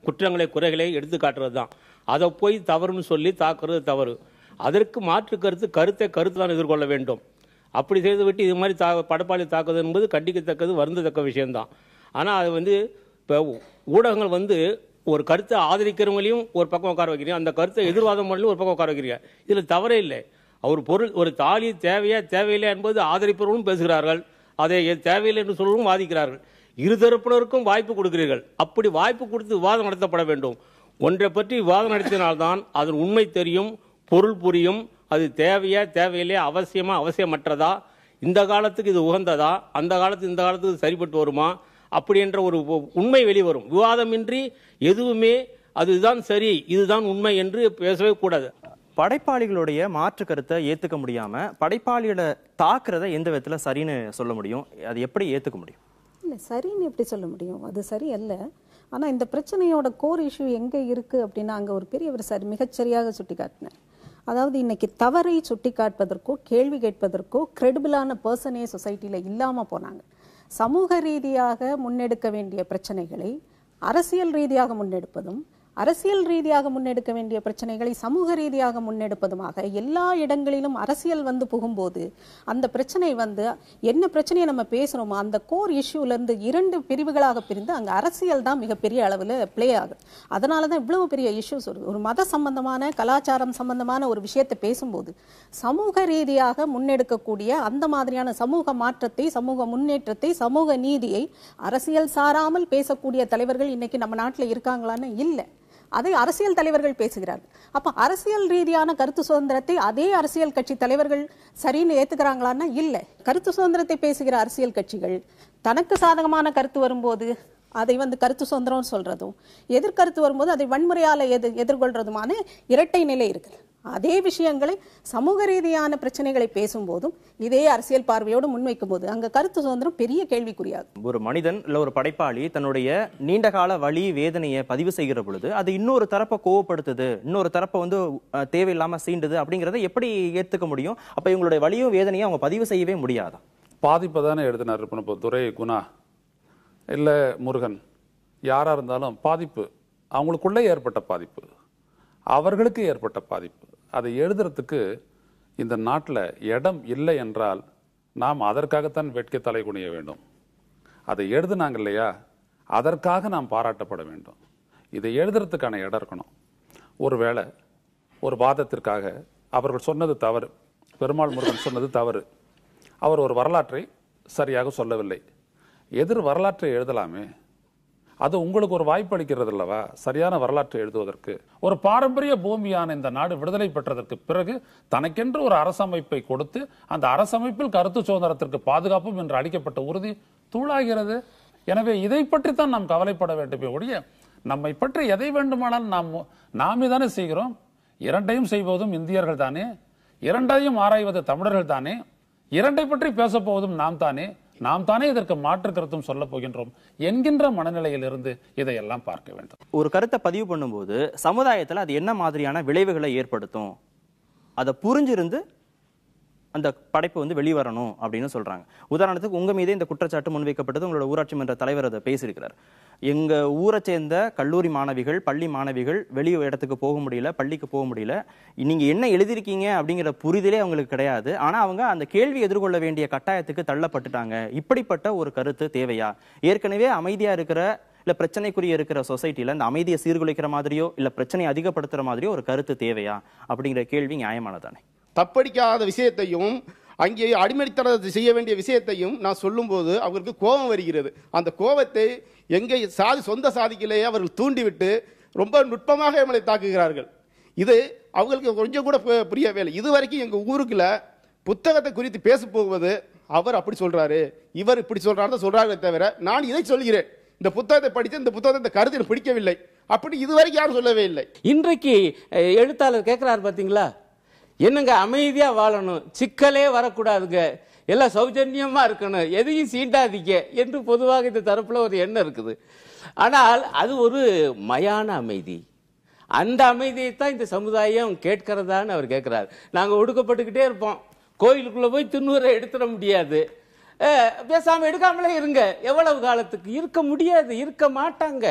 S5: குற்றங்களை, குறைகளை எடுத்து காட்டுறது தான். அதை போய் தவறுன்னு சொல்லி தாக்குறது தவறு. அதற்கு மாற்று கருத்தை தான் எதிர்கொள்ள வேண்டும். அப்படி செய்துவிட்டு இது மாதிரி படைப்பாளி தாக்குதல் என்பது கண்டிக்கத்தக்கது, வருந்தத்தக்க விஷயம்தான். ஆனால் அது வந்து இப்போ ஊடகங்கள் வந்து ஒரு கருத்தை ஆதரிக்கிறவங்களையும் ஒரு பக்கம் உட்கார வைக்கிறீங்க, அந்த கருத்தை எதிர்வாதம் பண்ணலையும் ஒரு பக்கம் உட்கார வைக்கிறீங்க. இதில் தவறே இல்லை. ஒரு பொருள், ஒரு தாலி தேவையா தேவையில்லை என்பது ஆதரிப்பவர்களும் பேசுகிறார்கள், அதை தேவையில்லை என்று சொல்லவும் வாதிக்கிறார்கள். இருதரப்பினருக்கும் வாய்ப்பு கொடுக்கிறீர்கள். அப்படி வாய்ப்பு கொடுத்து விவாதம் நடத்தப்பட வேண்டும். ஒன்றை பற்றி விவாதம் நடத்தினால்தான் அதன் உண்மை தெரியும், பொருள் புரியும். அது தேவையா தேவையில்லையா, அவசியமா அவசியமற்றதா, இந்த காலத்துக்கு இது உகந்ததா, அந்த காலத்துக்கு இந்த காலத்துக்கு சரிப்பட்டு வருமா, அப்படி என்ற ஒரு உண்மை வெளிவரும். விவாதமின்றி எதுவுமே அதுதான் சரி, இதுதான் உண்மை என்று பேசவே கூடாது.
S1: படைப்பாளிகளுடைய மாற்று கருத்தை ஏத்துக்க முடியாம படைப்பாளிகளை தாக்குறத எந்த விதத்துல சரின்னு சொல்ல முடியும்? அது எப்படி ஏத்துக்க முடியும்?
S9: இல்லை, சரின்னு எப்படி சொல்ல முடியும்? அது சரி அல்ல. ஆனால் இந்த பிரச்சனையோட கோர் இஷ்யூ எங்கே இருக்குது அப்படின்னா, அங்கே ஒரு பெரியவர் மிகச்சரியாக சுட்டி காட்டினார். அதாவது இன்னைக்கு தவறை சுட்டி காட்பதற்கோ கேள்வி கேட்பதற்கோ கிரெடிபிளான பர்சனே சொசைட்டியில் இல்லாமல் போனாங்க. சமூக ரீதியாக முன்னெடுக்க வேண்டிய பிரச்சனைகளை அரசியல் ரீதியாக முன்னெடுப்பதும், அரசியல் ரீதியாக முன்னெடுக்க வேண்டிய பிரச்சனைகளை சமூக ரீதியாக முன்னெடுப்பதுமாக எல்லா இடங்களிலும் அரசியல் வந்து புகும்போது அந்த பிரச்சனை வந்து என்ன பிரச்சனையை நம்ம பேசுகிறோமோ அந்த கோர் இஷ்யூலேருந்து 2 பிரிவுகளாக பிரிந்து அங்கே அரசியல் தான் மிகப்பெரிய அளவில் ப்ளே ஆகுது. அதனால தான் இவ்வளவு பெரிய இஷ்யூஸ் வருது. ஒரு மத சம்பந்தமான, கலாச்சாரம் சம்பந்தமான ஒரு விஷயத்தை பேசும்போது சமூக ரீதியாக முன்னெடுக்கக்கூடிய அந்த மாதிரியான சமூக மாற்றத்தை, சமூக முன்னேற்றத்தை, சமூக நீதியை அரசியல் சாராமல் பேசக்கூடிய தலைவர்கள் இன்னைக்கு நம்ம நாட்டில் இருக்காங்களான்னு இல்லை. அதை அரசியல் தலைவர்கள் பேசுகிறார்கள். அப்ப அரசியல் ரீதியான கருத்து சுதந்திரத்தை அதே அரசியல் கட்சி தலைவர்கள் சரின்னு ஏத்துக்கிறாங்களான்னா இல்லை. கருத்து சுதந்திரத்தை பேசுகிற அரசியல் கட்சிகள் தனக்கு சாதகமான கருத்து வரும்போது அதை வந்து கருத்து சுதந்திரம் சொல்றதும், எதிர்கருத்து வரும்போது அதை வன்முறையால எதிர்கொள்றதுமான இரட்டை நிலை இருக்குது. அதே விஷயங்களை சமூக ரீதியான பிரச்சனைகளை பேசும்போதும் இதே அரசியல் பார்வையோடு முன்வைக்கும் போது அங்க கருத்து சுதந்திரம் பெரிய கேள்விக்குறியாகும்.
S1: ஒரு மனிதன் இல்ல ஒரு படைப்பாளி தன்னுடைய நீண்டகால வலி வேதனையை பதிவு செய்கிற பொழுது அது இன்னொரு தரப்பை கோவப்படுத்துது, இன்னொரு தரப்பை வந்து தேவையில்லாம சீண்டுது அப்படிங்கறத எப்படி ஏத்துக்க முடியும்? அப்ப இவங்களுடைய வலியும் வேதனையும் அவங்க பதிவு செய்யவே முடியாதா?
S8: பாதிப்பை தானே எழுதினார். இப்போ துரை, குணா இல்ல முருகன் யாரா இருந்தாலும் பாதிப்பு அவங்களுக்குள்ளே ஏற்பட்ட பாதிப்பு, அவர்களுக்கு ஏற்பட்ட பாதிப்பு. அதை எழுதுறதுக்கு இந்த நாட்டில் இடம் இல்லை என்றால் நாம் அதற்காகத்தான் வெட்கி தலை குனிய வேண்டும். அதை எழுதுனாங்க இல்லையா, அதற்காக நாம் பாராட்டப்பட வேண்டும். இதை எழுதுறதுக்கான இடம் இருக்கணும். ஒருவேளை ஒரு வாதத்திற்காக அவர்கள் சொன்னது தவறு, பெருமாள் முருகன் சொன்னது தவறு, அவர் ஒரு வரலாற்றை சரியாக சொல்லவில்லை, எதிர் வரலாற்றை எழுதலாமே. அது உங்களுக்கு ஒரு வாய்ப்பு அளிக்கிறது அல்லவா சரியான வரலாற்றை எழுதுவதற்கு. ஒரு பாரம்பரிய பூமியான இந்த நாடு விடுதலை பெற்றதற்கு பிறகு தனக்கென்று ஒரு அரசமைப்பை கொடுத்து அந்த அரசமைப்பில் கருத்து சுதந்திரத்திற்கு பாதுகாப்பும் என்று அளிக்கப்பட்ட உறுதி தூளாகிறது. எனவே இதை பற்றி தான் நாம் கவலைப்பட வேண்டுமே ஒழிய நம்மை பற்றி எதை வேண்டுமானால் நாமே தானே செய்கிறோம். இரண்டையும் செய்வதும் இந்தியர்கள் தானே, இரண்டையும் ஆராய்வது தமிழர்கள் தானே, இரண்டை பற்றி பேச போவதும் நாம் தானே இதற்கு மாற்று கருத்தும் சொல்ல போகின்றோம் என்கின்ற மனநிலையில் இருந்து இதையெல்லாம் பார்க்க வேண்டும்.
S1: ஒரு கருத்தை பதிவு பண்ணும்போது சமுதாயத்தில் அது என்ன மாதிரியான விளைவுகளை ஏற்படுத்தும், அதை புரிஞ்சிருந்து அந்த படைப்பு வந்து வெளிவரணும் அப்படின்னு சொல்றாங்க. உதாரணத்துக்கு உங்க மீதே இந்த குற்றச்சாட்டு முன்வைக்கப்பட்டது, உங்களோட ஊராட்சி மன்ற தலைவர் அதை பேசியிருக்கிறார். எங்க ஊரை சேர்ந்த கல்லூரி மாணவிகள், பள்ளி மாணவிகள் வெளி இடத்துக்கு போக முடியல, பள்ளிக்கு போக முடியல, நீங்க என்ன எழுதிருக்கீங்க அப்படிங்கிற புரிதலே அவங்களுக்கு கிடையாது. ஆனா அவங்க அந்த கேள்வி எதிர்கொள்ள வேண்டிய கட்டாயத்துக்கு தள்ளப்பட்டுட்டாங்க. இப்படிப்பட்ட ஒரு கருத்து தேவையா? ஏற்கனவே அமைதியா இருக்கிற இல்ல பிரச்சனைக்குரிய இருக்கிற சொசைட்டில இந்த அமைதியை சீர்குலைக்கிற மாதிரியோ இல்ல பிரச்சனையை அதிகப்படுத்துற மாதிரியோ ஒரு கருத்து தேவையா அப்படிங்கிற கேள்வி நியாயமானதானே?
S17: தப்படிக்காத விஷயத்தையும் அங்கே அடிமைத்தனத்தை செய்ய வேண்டிய விஷயத்தையும் நான் சொல்லும்போது அவருக்கு கோபம் வருகிறது. அந்த கோபத்தை எங்கே சொந்த சாதிக்கிலேயே அவர்கள் தூண்டிவிட்டு ரொம்ப நுட்பமாக நம்மளை தாக்குகிறார்கள். இது அவங்களுக்கு கொஞ்சம் கூட புரியவே இல்லை. இதுவரைக்கும் எங்கள் ஊருக்குள்ள புத்தகத்தை குறித்து பேச போவது அவர் அப்படி சொல்றாரு, இவர் இப்படி சொல்றாரு சொல்றாரு தவிர நான் இதை சொல்கிறேன், இந்த புத்தகத்தை படித்து இந்த புத்தகத்தை கருத்தில் பிடிக்கவில்லை அப்படி இதுவரைக்கும் யாரும் சொல்லவே இல்லை.
S15: இன்றைக்கு எழுத்தாளர் கேட்கிறார் பாத்தீங்களா, என்னங்க அமைதியா வாழணும், சிக்கலே வரக்கூடாதுங்க, எல்லாம் சௌஜன்யமா இருக்கணும், எதையும் சீண்டாதீங்க என்று பொதுவாக இந்த தரப்புல ஒரு எண்ணம் இருக்குது. ஆனால் அது ஒரு மயான அமைதி. அந்த அமைதியை தான் இந்த சமுதாயம் கேட்கிறதான்னு அவர் கேட்கிறார். நாங்க ஒடுக்கப்பட்டுக்கிட்டே இருப்போம், கோயிலுக்குள்ள போய் திண்ணூரை எடுத்துட முடியாது, பேசாம எடுக்காமலே இருங்க, எவ்வளவு காலத்துக்கு இருக்க முடியாது, இருக்க மாட்டாங்க.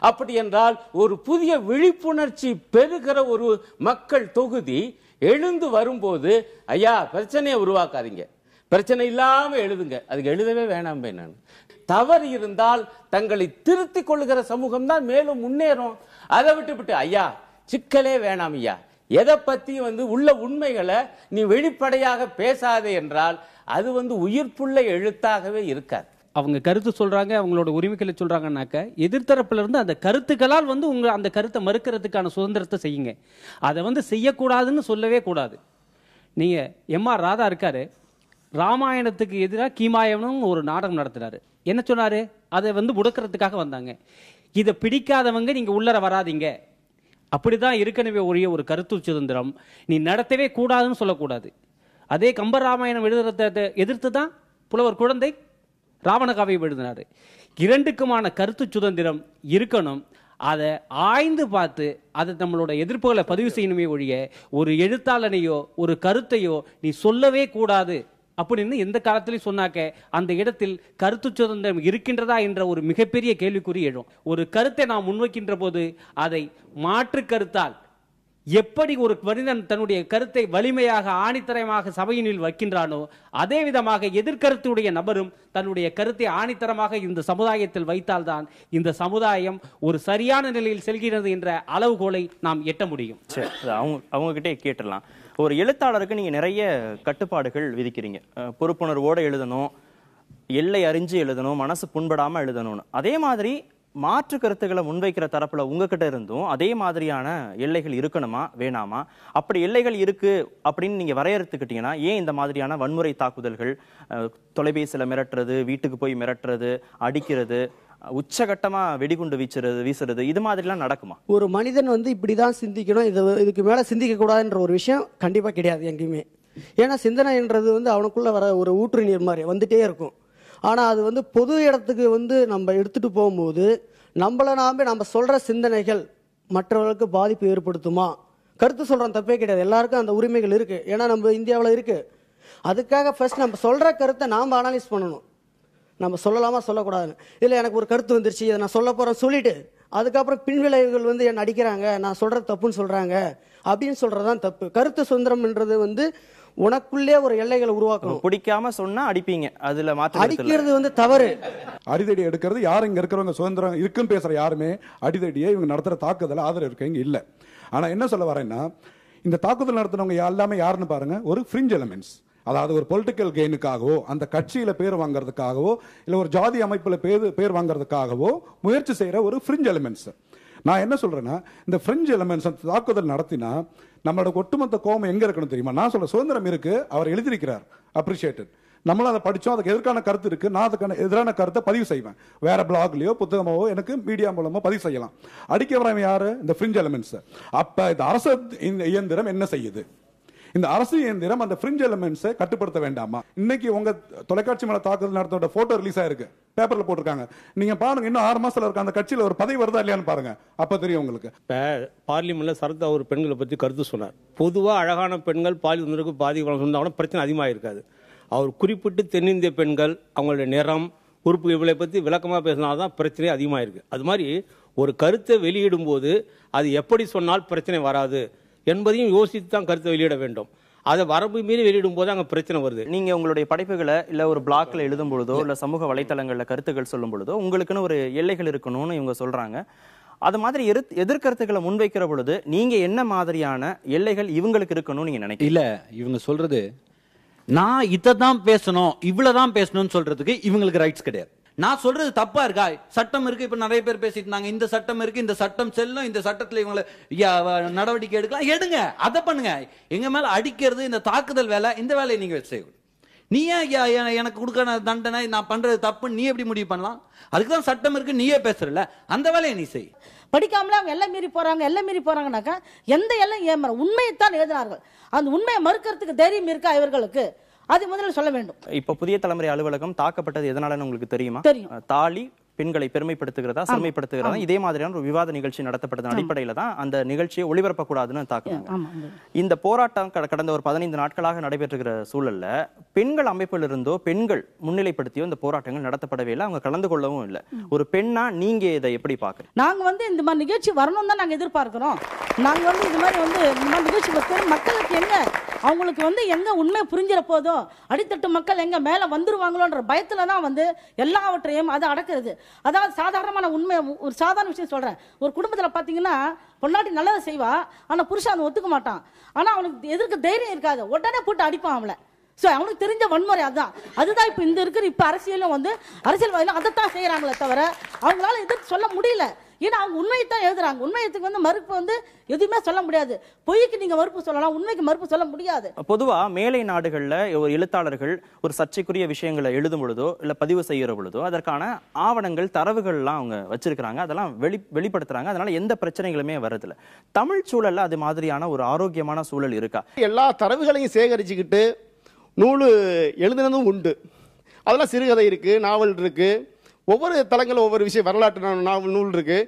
S15: அப்படி என்றால் ஒரு புதிய விழிப்புணர்ச்சி பெறுகிற ஒரு மக்கள் தொகுதி எழுந்து வரும்போது, ஐயா பிரச்சனையை உருவாக்காதீங்க, பிரச்சனை இல்லாம எழுதுங்க, அதுக்கு எழுதவே வேணாம். நான் தவறு இருந்தால் தங்களை திருத்திக் கொள்ளுகிற சமூகம் தான் மேலும் முன்னேறும். அதை விட்டு ஐயா சிக்கலே வேணாம் ஐயா, எதை பத்தி உள்ள உண்மைகளை நீ வெளிப்படையாக பேசாதே என்றால் அது உயிர்ப்புள்ள எழுத்தாகவே இருக்காது.
S4: அவங்க கருத்து சொல்றாங்க, அவங்களோட உரிமைகளை சொல்றாங்கன்னாக்க எதிர்த்தரப்புல இருந்து அந்த கருத்துக்களால் உங்க அந்த கருத்தை மறுக்கிறதுக்கான சுதந்திரத்தை செய்யுங்க. அதை செய்யக்கூடாதுன்னு சொல்லவே கூடாது. நீங்க எம்.ஆர். ராதா இருக்காரு, ராமாயணத்துக்கு எதிராக கீமாயவனும் ஒரு நாடகம் நடத்தினாரு. என்ன சொன்னாரு, அதை முடக்கிறதுக்காக வந்தாங்க. இதை பிடிக்காதவங்க நீங்க உள்ளர வராதிங்க, அப்படிதான் ஏற்கனவே ஒரு கருத்து சுதந்திரம் நீ நடத்தவே கூடாதுன்னு சொல்லக்கூடாது. அதே கம்ப ராமாயணம் எழுதுறதை எதிர்த்து தான் புலவர் குழந்தை ராவணகாவியம் எழுதினாரு. இரண்டுக்குமான கருத்து சுதந்திரம் இருக்கணும். அதை ஆய்ந்து பார்த்து அதை நம்மளோட எதிர்ப்புகளை பதிவு செய்யணுமே ஒழிய ஒரு எழுத்தாளனையோ ஒரு கருத்தையோ நீ சொல்லவே கூடாது அப்படின்னு எந்த காலத்திலையும் சொன்னாக்க அந்த இடத்தில் கருத்து சுதந்திரம் இருக்கின்றதா என்ற ஒரு மிகப்பெரிய கேள்விக்குறி எழும். ஒரு கருத்தை நாம் முன்வைக்கின்ற போது அதை மாற்று கருத்தால் எப்படி ஒரு மனிதன் தன்னுடைய கருத்தை வலிமையாக ஆணித்தரமாக சபையினில் வைக்கின்றானோ அதே விதமாக எதிர்கருத்துடைய நபரும் தன்னுடைய கருத்தை ஆணித்தரமாக இந்த சமுதாயத்தில் வைத்தால்தான் இந்த சமுதாயம் ஒரு சரியான நிலையில் செல்கிறது என்ற அளவுகோலை நாம் எட்ட முடியும்.
S1: அவங்க கிட்டே கேட்டுடலாம். ஒரு எழுத்தாளருக்கு நீங்க நிறைய கட்டுப்பாடுகள் விதிக்கிறீங்க. பொறுப்புணர்வோடு எழுதணும், எல்லை அறிஞ்சு எழுதணும், மனசு புண்படாம எழுதணும்னு. அதே மாதிரி மாற்று கருத்துக்களை முன்வைக்கிற தரப்புல உங்ககிட்ட இருந்தும் அதே மாதிரியான எல்லைகள் இருக்கணுமா வேணாமா? அப்படி எல்லைகள் இருக்கு அப்படின்னு நீங்க வரையறுத்துக்கிட்டீங்கன்னா ஏன் இந்த மாதிரியான வன்முறை தாக்குதல்கள், தொலைபேசியில மிரட்டுறது, வீட்டுக்கு போய் மிரட்டுறது, அடிக்கிறது, உச்சகட்டமா வெடிகுண்டு வீசுறது இது மாதிரிலாம் நடக்குமா?
S18: ஒரு மனிதன் வந்து இப்படிதான் சிந்திக்கணும், இதுக்கு மேல சிந்திக்க கூடாதுன்ற ஒரு விஷயம் கண்டிப்பா கிடையாது எங்கேயுமே. ஏன்னா சிந்தனைன்றது வந்து அவனுக்குள்ள வர ஒரு ஊற்று நீர் மாதிரி வந்துட்டே இருக்கும். ஆனா அது வந்து பொது இடத்துக்கு வந்து நம்ம எடுத்துட்டு போகும்போது நம்ம சொல்ற சிந்தனைகள் மற்றவர்களுக்கு பாதிப்பு ஏற்படுத்துமா? கருத்து சொல்றோம், தப்பே கிடையாது, எல்லாருக்கும் அந்த உரிமைகள் இருக்கு. ஏன்னா நம்ம இந்தியாவில் இருக்கு. அதுக்காக ஃபர்ஸ்ட் நம்ம சொல்ற கருத்தை நாம அனலைஸ் பண்ணணும். நம்ம சொல்லலாமா சொல்லக்கூடாதுன்னு. இல்லை எனக்கு ஒரு கருத்து வந்துருச்சு, இதை நான் சொல்ல போறேன் சொல்லிட்டு அதுக்கப்புறம் பின்விளைவுகள் வந்து என்ன அடிக்கிறாங்க, நான் சொல்றது தப்புன்னு சொல்றாங்க அப்படின்னு சொல்றதுதான் தப்பு. கருத்து சுதந்திரம்ன்றது வந்து உனக்குள்ளே ஒரு எல்லைகளை உருவாக்கணும்.
S1: பிடிக்காம சொன்னா அடிப்பீங்க, அதுல
S18: அடிக்கிறது வந்து தவறு.
S10: அடிதடி எடுக்கிறது யாரும் இங்க இருக்கிறவங்க சுதந்திரம் இருக்குன்னு பேசுற யாருமே அடிதடியை இவங்க நடத்துற தாக்குதல ஆதரவு இருக்கவங்க இல்ல. ஆனா என்ன சொல்ல வரேன்னா, இந்த தாக்குதல் நடத்துனவங்க எல்லாமே யாருன்னு பாருங்க, ஒரு ஃப்ரிஞ்ச் எலிமெண்ட்ஸ். அதாவது ஒரு பொலிட்டிக்கல் கெயினுக்காகவோ, அந்த கட்சியில பேர் வாங்குறதுக்காகவோ, இல்ல ஒரு ஜாதி அமைப்புல பேர் வாங்குறதுக்காகவோ முயற்சி செய்யற ஒரு ஃப்ரிஞ்ச் எலிமெண்ட்ஸ். நான் என்ன சொல்றேன்னா, இந்த ஃப்ரிஞ்ச் எலிமெண்ட்ஸ் தாக்குதல் நடத்தினா நம்மளோட ஒட்டுமொத்த கோபம் எங்க இருக்கணும் தெரியுமா? நான் சொல்ற சுதந்திரம் இருக்கு, அவர் எழுதியிருக்கிறார், அப்ரிஷியேட்டட். நம்மளும் அதை படிச்சோம், அதுக்கு எதிர்க்கான கருத்து இருக்கு, நான் அதுக்கான எதிரான கருத்தை பதிவு செய்வேன். வேற பிளாக்லயோ புத்தகமாவோ எனக்கு மீடியா மூலமா பதிவு செய்யலாம். அடிக்க வரவன் யாரு? இந்த ஃப்ரிஞ்ச் எலிமெண்ட்ஸ். அப்ப இந்த அரசு இயந்திரம் என்ன செய்யுது? இந்த அரசு இயந்திரம் அந்த ஃப்ரிஞ்ச் எலிமெண்ட்ஸை கட்டுப்படுத்த வேண்டாமா? இன்னைக்கு உங்க தொலைக்காட்சி மேல தாக்குதல் நடத்தோட போட்டோ ரிலீஸ் ஆயிருக்கு, பேப்பர்ல போட்டிருக்காங்க. நீங்க பாருங்க, இன்னும் 6 மாசத்துல இருக்க அந்த கட்சியில ஒரு பதவி வருதா இல்லையான்னு பாருங்க, அப்ப தெரியும் உங்களுக்கு.
S5: பார்லிமெண்ட்ல சரத் அவர் பெண்களை பத்தி கருத்து சொன்னார். பொதுவா அழகான பெண்கள் பாலியலுக்கு பாதிப்பு பிரச்சனை அதிகமாக இருக்காது. அவர் குறிப்பிட்டு தென்னிந்திய பெண்கள், அவங்களுடைய நிறம், உறுப்பு இவளை பத்தி விளக்கமா பேசினால்தான் பிரச்சனை அதிகமாக இருக்கு. அது மாதிரி ஒரு கருத்தை வெளியிடும் போது அது எப்படி சொன்னால் பிரச்சனை வராது என்பதையும் யோசித்து தான் கருத்தை வெளியிட வேண்டும். அதை வரம்பு மீறி வெளியிடும் போது அங்க பிரச்சனை வருது.
S1: நீங்க உங்களுடைய படைப்புகளை இல்ல ஒரு பிளாக்ல எழுதும் பொழுதோ இல்ல சமூக வலைத்தளங்கள்ல கருத்துக்கள் சொல்லும் பொழுதோ உங்களுக்குன்னு ஒரு எல்லைகள் இருக்கணும்னு இவங்க சொல்றாங்க. அது மாதிரி எதிர்கருத்துக்களை முன்வைக்கிற பொழுது நீங்க என்ன மாதிரியான எல்லைகள் இவங்களுக்கு இருக்கணும்னு நீங்க நினைக்கிறீங்க?
S2: இல்ல, இவங்க சொல்றது நான் இதான் பேசணும், இவ்வளவுதான் பேசணும்னு சொல்றதுக்கு இவங்களுக்கு ரைட்ஸ் கிடையாது. நான் சொல்றது தப்பா இருக்கா? சட்டம் இருக்கு, இப்ப நிறைய பேர் பேசிட்டு இருந்தாங்க, இந்த சட்டம் இருக்கு, இந்த சட்டம் செல்லும், இந்த சட்டத்துல இவங்களை நடவடிக்கை எடுக்கலாம், எடுங்க, அதை பண்ணுங்க. எங்க மேல அடிக்கிறது, இந்த தாக்குதல் வேலை, இந்த வேலையை நீங்க செய்யணும். நீ ஏன் எனக்கு கொடுக்க தண்டனை, நான் பண்றது தப்பு நீ எப்படி முடிவு பண்ணலாம்? அதுக்குதான் சட்டம் இருக்கு, நீயே பேசுறல, அந்த வேலையை நீ செய்.
S19: படிக்காமல அவங்க எல்லாம் மீறி போறாங்கனாக்கா எந்த எல்லாம் ஏமாற உண்மையைத்தான் எழுதினார்கள். அந்த உண்மையை மறுக்கிறதுக்கு தைரியம் இருக்கா இவர்களுக்கு? அது முதல்ல சொல்ல வேண்டும்.
S1: இப்ப புதிய தலைமுறை அலுவலகம் தாக்கப்பட்டது எதனாலன்னு உங்களுக்கு தெரியுமா?
S19: தெரியும்.
S1: தாலி பெண்களை பெருமைப்படுத்துகிறதா சிறுமைப்படுத்துகிறதா இதே மாதிரியான ஒரு விவாத நிகழ்ச்சி நடத்தப்பட்டதன் அடிப்படையில தான் அந்த நிகழ்ச்சியை ஒளிபரப்பக்கூடாதுன்னு தாக்குறாங்க. இந்த போராட்டம் கடந்த ஒரு 15 நாட்களாக நடைபெற்றுகிற சூழல்ல பெண்கள் அமைப்பில் இருந்தோ பெண்கள் முன்னிலைப்படுத்தியோ இந்த போராட்டங்கள் நடத்தப்படவே இல்லை, அவங்க கலந்து கொள்ளவும் இல்லை. ஒரு பெண்ணா நீங்க இதை எப்படி பாக்குறீங்க?
S19: நாங்க இந்த மாதிரி நிகழ்ச்சி வரணும் தான் நாங்க எதிர்பார்க்கிறோம். நாங்க இந்த மாதிரி நிகழ்ச்சி மக்களுக்கு எங்க அவங்களுக்கு எங்க உண்மை புரிஞ்சிட போதோ, அடித்தட்டு மக்கள் எங்க மேல வந்துருவாங்களோன்ற பயத்துலதான் எல்லாவற்றையும் அது அடக்குறது. அதாவது சாதாரணமான உண்மை, ஒரு சாதாரண விஷயம் சொல்றேன். ஒரு குடும்பத்துல பாத்தீங்கன்னா பொண்டாட்டி நல்லதை செய்வா, ஆனா புருஷன் அதை ஒத்துக்க மாட்டான். ஆனா அவனுக்கு எதிர்க்க தைரியம் இருக்காது, உடனே போட்டு அடிப்பான் அவளை. அவனுக்கு தெரிஞ்ச வன்முறை அதுதான் இப்ப இருக்கிற அரசியலும் அரசியல்வாதிகளும் அதைத்தான் செய்யறாங்களே தவிர அவங்களால எதிர்த்து சொல்ல முடியல. ஏன்னா அவங்க உண்மையைத்தான் எழுதுறாங்க. உண்மையத்துக்கு மறுப்பு எதுவுமே சொல்ல முடியாது. பொய்க்கு நீங்க மறுப்பு சொல்லலாம், உண்மைக்கு மறுப்பு சொல்ல முடியாது.
S1: பொதுவா மேலை நாடுகள்ல ஒரு எழுத்தாளர்கள் ஒரு சர்ச்சைக்குரிய விஷயங்களை எழுதும் பொழுதோ இல்ல பதிவு செய்யற பொழுதோ அதற்கான ஆவணங்கள் தரவுகள் எல்லாம் அவங்க வச்சிருக்கிறாங்க, அதெல்லாம் வெளிப்படுத்துறாங்க. அதனால எந்த பிரச்சனைகளுமே வருதில்ல. தமிழ் சூழல்ல அது மாதிரியான ஒரு ஆரோக்கியமான சூழல் இருக்கா?
S17: எல்லா தரவுகளையும் சேகரிச்சுக்கிட்டு நூல் எழுதுனதும் உண்டு. அதெல்லாம் சிறுகதை இருக்கு, நாவல் இருக்கு, ஒவ்வொரு தளங்களும் ஒவ்வொரு விஷயம், வரலாற்று நாவல் நூல் இருக்கு.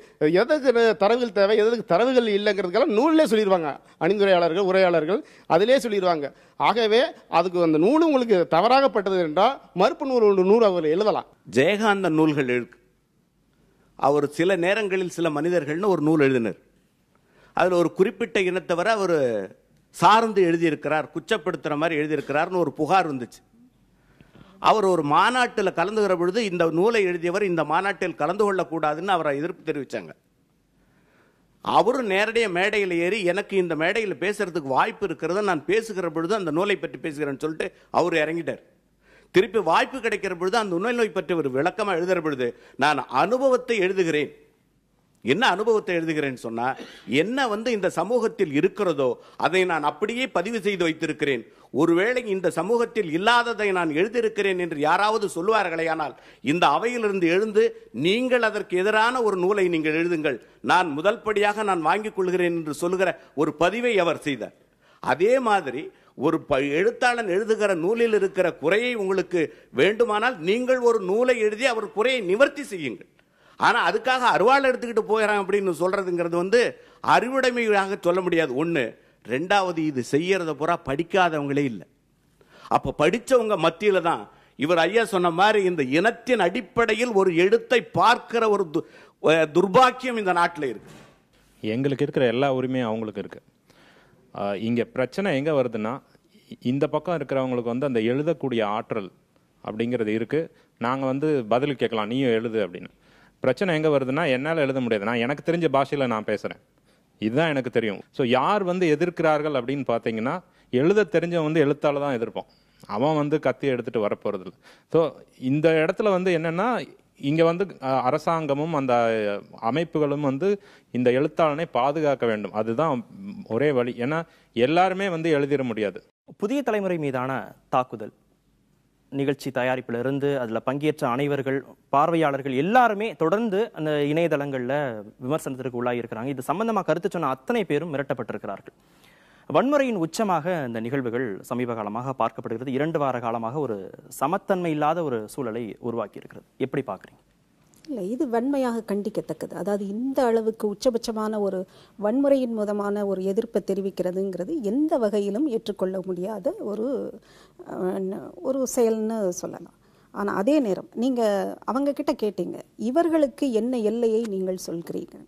S17: எதுக்கு தரவுகள் தேவை, எதுக்கு தரவுகள் இல்லைங்கிறதுக்கெல்லாம் நூல்லே சொல்லிடுவாங்க. அணிந்துரையாளர்கள், உரையாளர்கள் அதிலே சொல்லிடுவாங்க. ஆகவே அதுக்கு அந்த நூல் உங்களுக்கு தவறாகப்பட்டது என்றால் மறுப்பு நூல் அவர் எழுதலாம்.
S13: ஜெயகாந்தன் நூல்கள் இருக்கு. அவர் சில நேரங்களில் சில மனிதர்கள்னு ஒரு நூல் எழுதினார். அதில் ஒரு குறிப்பிட்ட இனத்தவரை அவர் சார்ந்து எழுதியிருக்கிறார், குச்சப்படுத்துற மாதிரி எழுதியிருக்கிறார்னு ஒரு புகார் வந்துச்சு. அவர் ஒரு மாநாட்டில் கலந்துகிற பொழுது இந்த நூலை எழுதியவர் இந்த மாநாட்டில் கலந்து கொள்ளக்கூடாதுன்னு அவரை எதிர்ப்பு தெரிவித்தாங்க. அவரும் நேரடியாக மேடையில் ஏறி எனக்கு இந்த மேடையில் பேசுறதுக்கு வாய்ப்பு இருக்கிறத நான் பேசுகிற பொழுது அந்த நூலை பற்றி பேசுகிறேன்னு சொல்லிட்டு அவர் இறங்கிட்டார். திருப்பி வாய்ப்பு கிடைக்கிற பொழுது அந்த நூலை பற்றி ஒரு விளக்கமாக எழுதுகிற பொழுது நான் அனுபவத்தை எழுதுகிறேன். என்ன அனுபவத்தை எழுதுகிறேன்னு சொன்னா, என்ன இந்த சமூகத்தில் இருக்கிறதோ அதை நான் அப்படியே பதிவு செய்து வைத்திருக்கிறேன். ஒருவேளை இந்த சமூகத்தில் இல்லாததை நான் எழுதியிருக்கிறேன் என்று யாராவது சொல்வார்களே, ஆனால் இந்த அவையிலிருந்து எழுந்து நீங்கள் அதற்கு எதிரான ஒரு நூலை நீங்கள் எழுதுங்கள், நான் முதல் படியாக நான் வாங்கிக் கொள்கிறேன் என்று சொல்லுகிற ஒரு பதிவை அவர் செய்தார். அதே மாதிரி ஒரு எழுத்தாளன் எழுதுகிற நூலில் இருக்கிற குறையை உங்களுக்கு வேண்டுமானால் நீங்கள் ஒரு நூலை எழுதி அவர் குறையை நிவர்த்தி செய்யுங்கள். ஆனா அதுக்காக அருவாள் எடுத்துக்கிட்டு போயிடறான் அப்படின்னு சொல்றதுங்கிறது அறிவுடைமையாக சொல்ல முடியாது. ஒண்ணு. ரெண்டாவது, இது செய்யறத பூரா படிக்காதவங்களே இல்லை. அப்ப படிச்சவங்க மத்தியில தான் இவர் ஐயா சொன்ன மாதிரி இந்த இனத்தின் அடிப்படையில் ஒரு எழுத்தை பார்க்கிற ஒரு துர்பாக்கியம் இந்த நாட்டில் இருக்கு.
S12: எங்களுக்கு இருக்கிற எல்லா உரிமையும் அவங்களுக்கு இருக்கு. இங்க பிரச்சனை எங்க வருதுன்னா, இந்த பக்கம் இருக்கிறவங்களுக்கு அந்த எழுதக்கூடிய ஆற்றல் அப்படிங்கிறது இருக்கு. நாங்க பதில் கேட்கலாம், நீயும் எழுது அப்படின்னு. பிரச்சனை எங்க வருதுன்னா, என்னால் எழுத முடியாது, நான் எனக்கு தெரிஞ்ச பாஷையில நான் பேசுறேன், இதுதான் எனக்கு தெரியும். ஸோ யார் எதிர்க்கிறார்கள் அப்படின்னு பார்த்தீங்கன்னா, எழுத தெரிஞ்சவன் எழுத்தால தான் எதிர்ப்போம். அவன் கத்தி எடுத்துட்டு வரப்போறது இல்லை. ஸோ இந்த இடத்துல என்னன்னா, இங்க அரசாங்கமும் அந்த அமைப்புகளும் இந்த எழுத்தாளனை பாதுகாக்க வேண்டும். அதுதான் ஒரே வழி. ஏன்னா எல்லாருமே எழுதிட முடியாது.
S1: புதிய தலைமுறை மீதான தாக்குதல், நிகழ்ச்சி தயாரிப்பிலிருந்து அதில் பங்கேற்ற அனைவர்கள், பார்வையாளர்கள் எல்லாருமே தொடர்ந்து அந்த இணையதளங்களில் விமர்சனத்திற்கு உள்ளாகி இருக்கிறாங்க. இது சம்பந்தமாக கருத்து சொன்ன அத்தனை பேரும் மிரட்டப்பட்டிருக்கிறார்கள். வன்முறையின் உச்சமாக இந்த நிகழ்வுகள் சமீப காலமாக பார்க்கப்படுகிறது. 2 வார காலமாக ஒரு சமத்தன்மை இல்லாத ஒரு சூழலை உருவாக்கி இருக்கிறது. எப்படி பார்க்குறீங்க?
S9: இல்லை, இது வன்மையாக கண்டிக்கத்தக்கது. அதாவது இந்த அளவுக்கு உச்சபட்சமான ஒரு வன்முறையின் மூலமான ஒரு எதிர்ப்பை தெரிவிக்கிறதுங்கிறது எந்த வகையிலும் ஏற்றுக்கொள்ள முடியாத ஒரு செயல்னு சொல்லலாம். ஆனால் அதே நேரம் நீங்கள் அவங்க கிட்ட கேட்டீங்க, இவர்களுக்கு என்ன எல்லையை நீங்கள் சொல்கிறீங்க.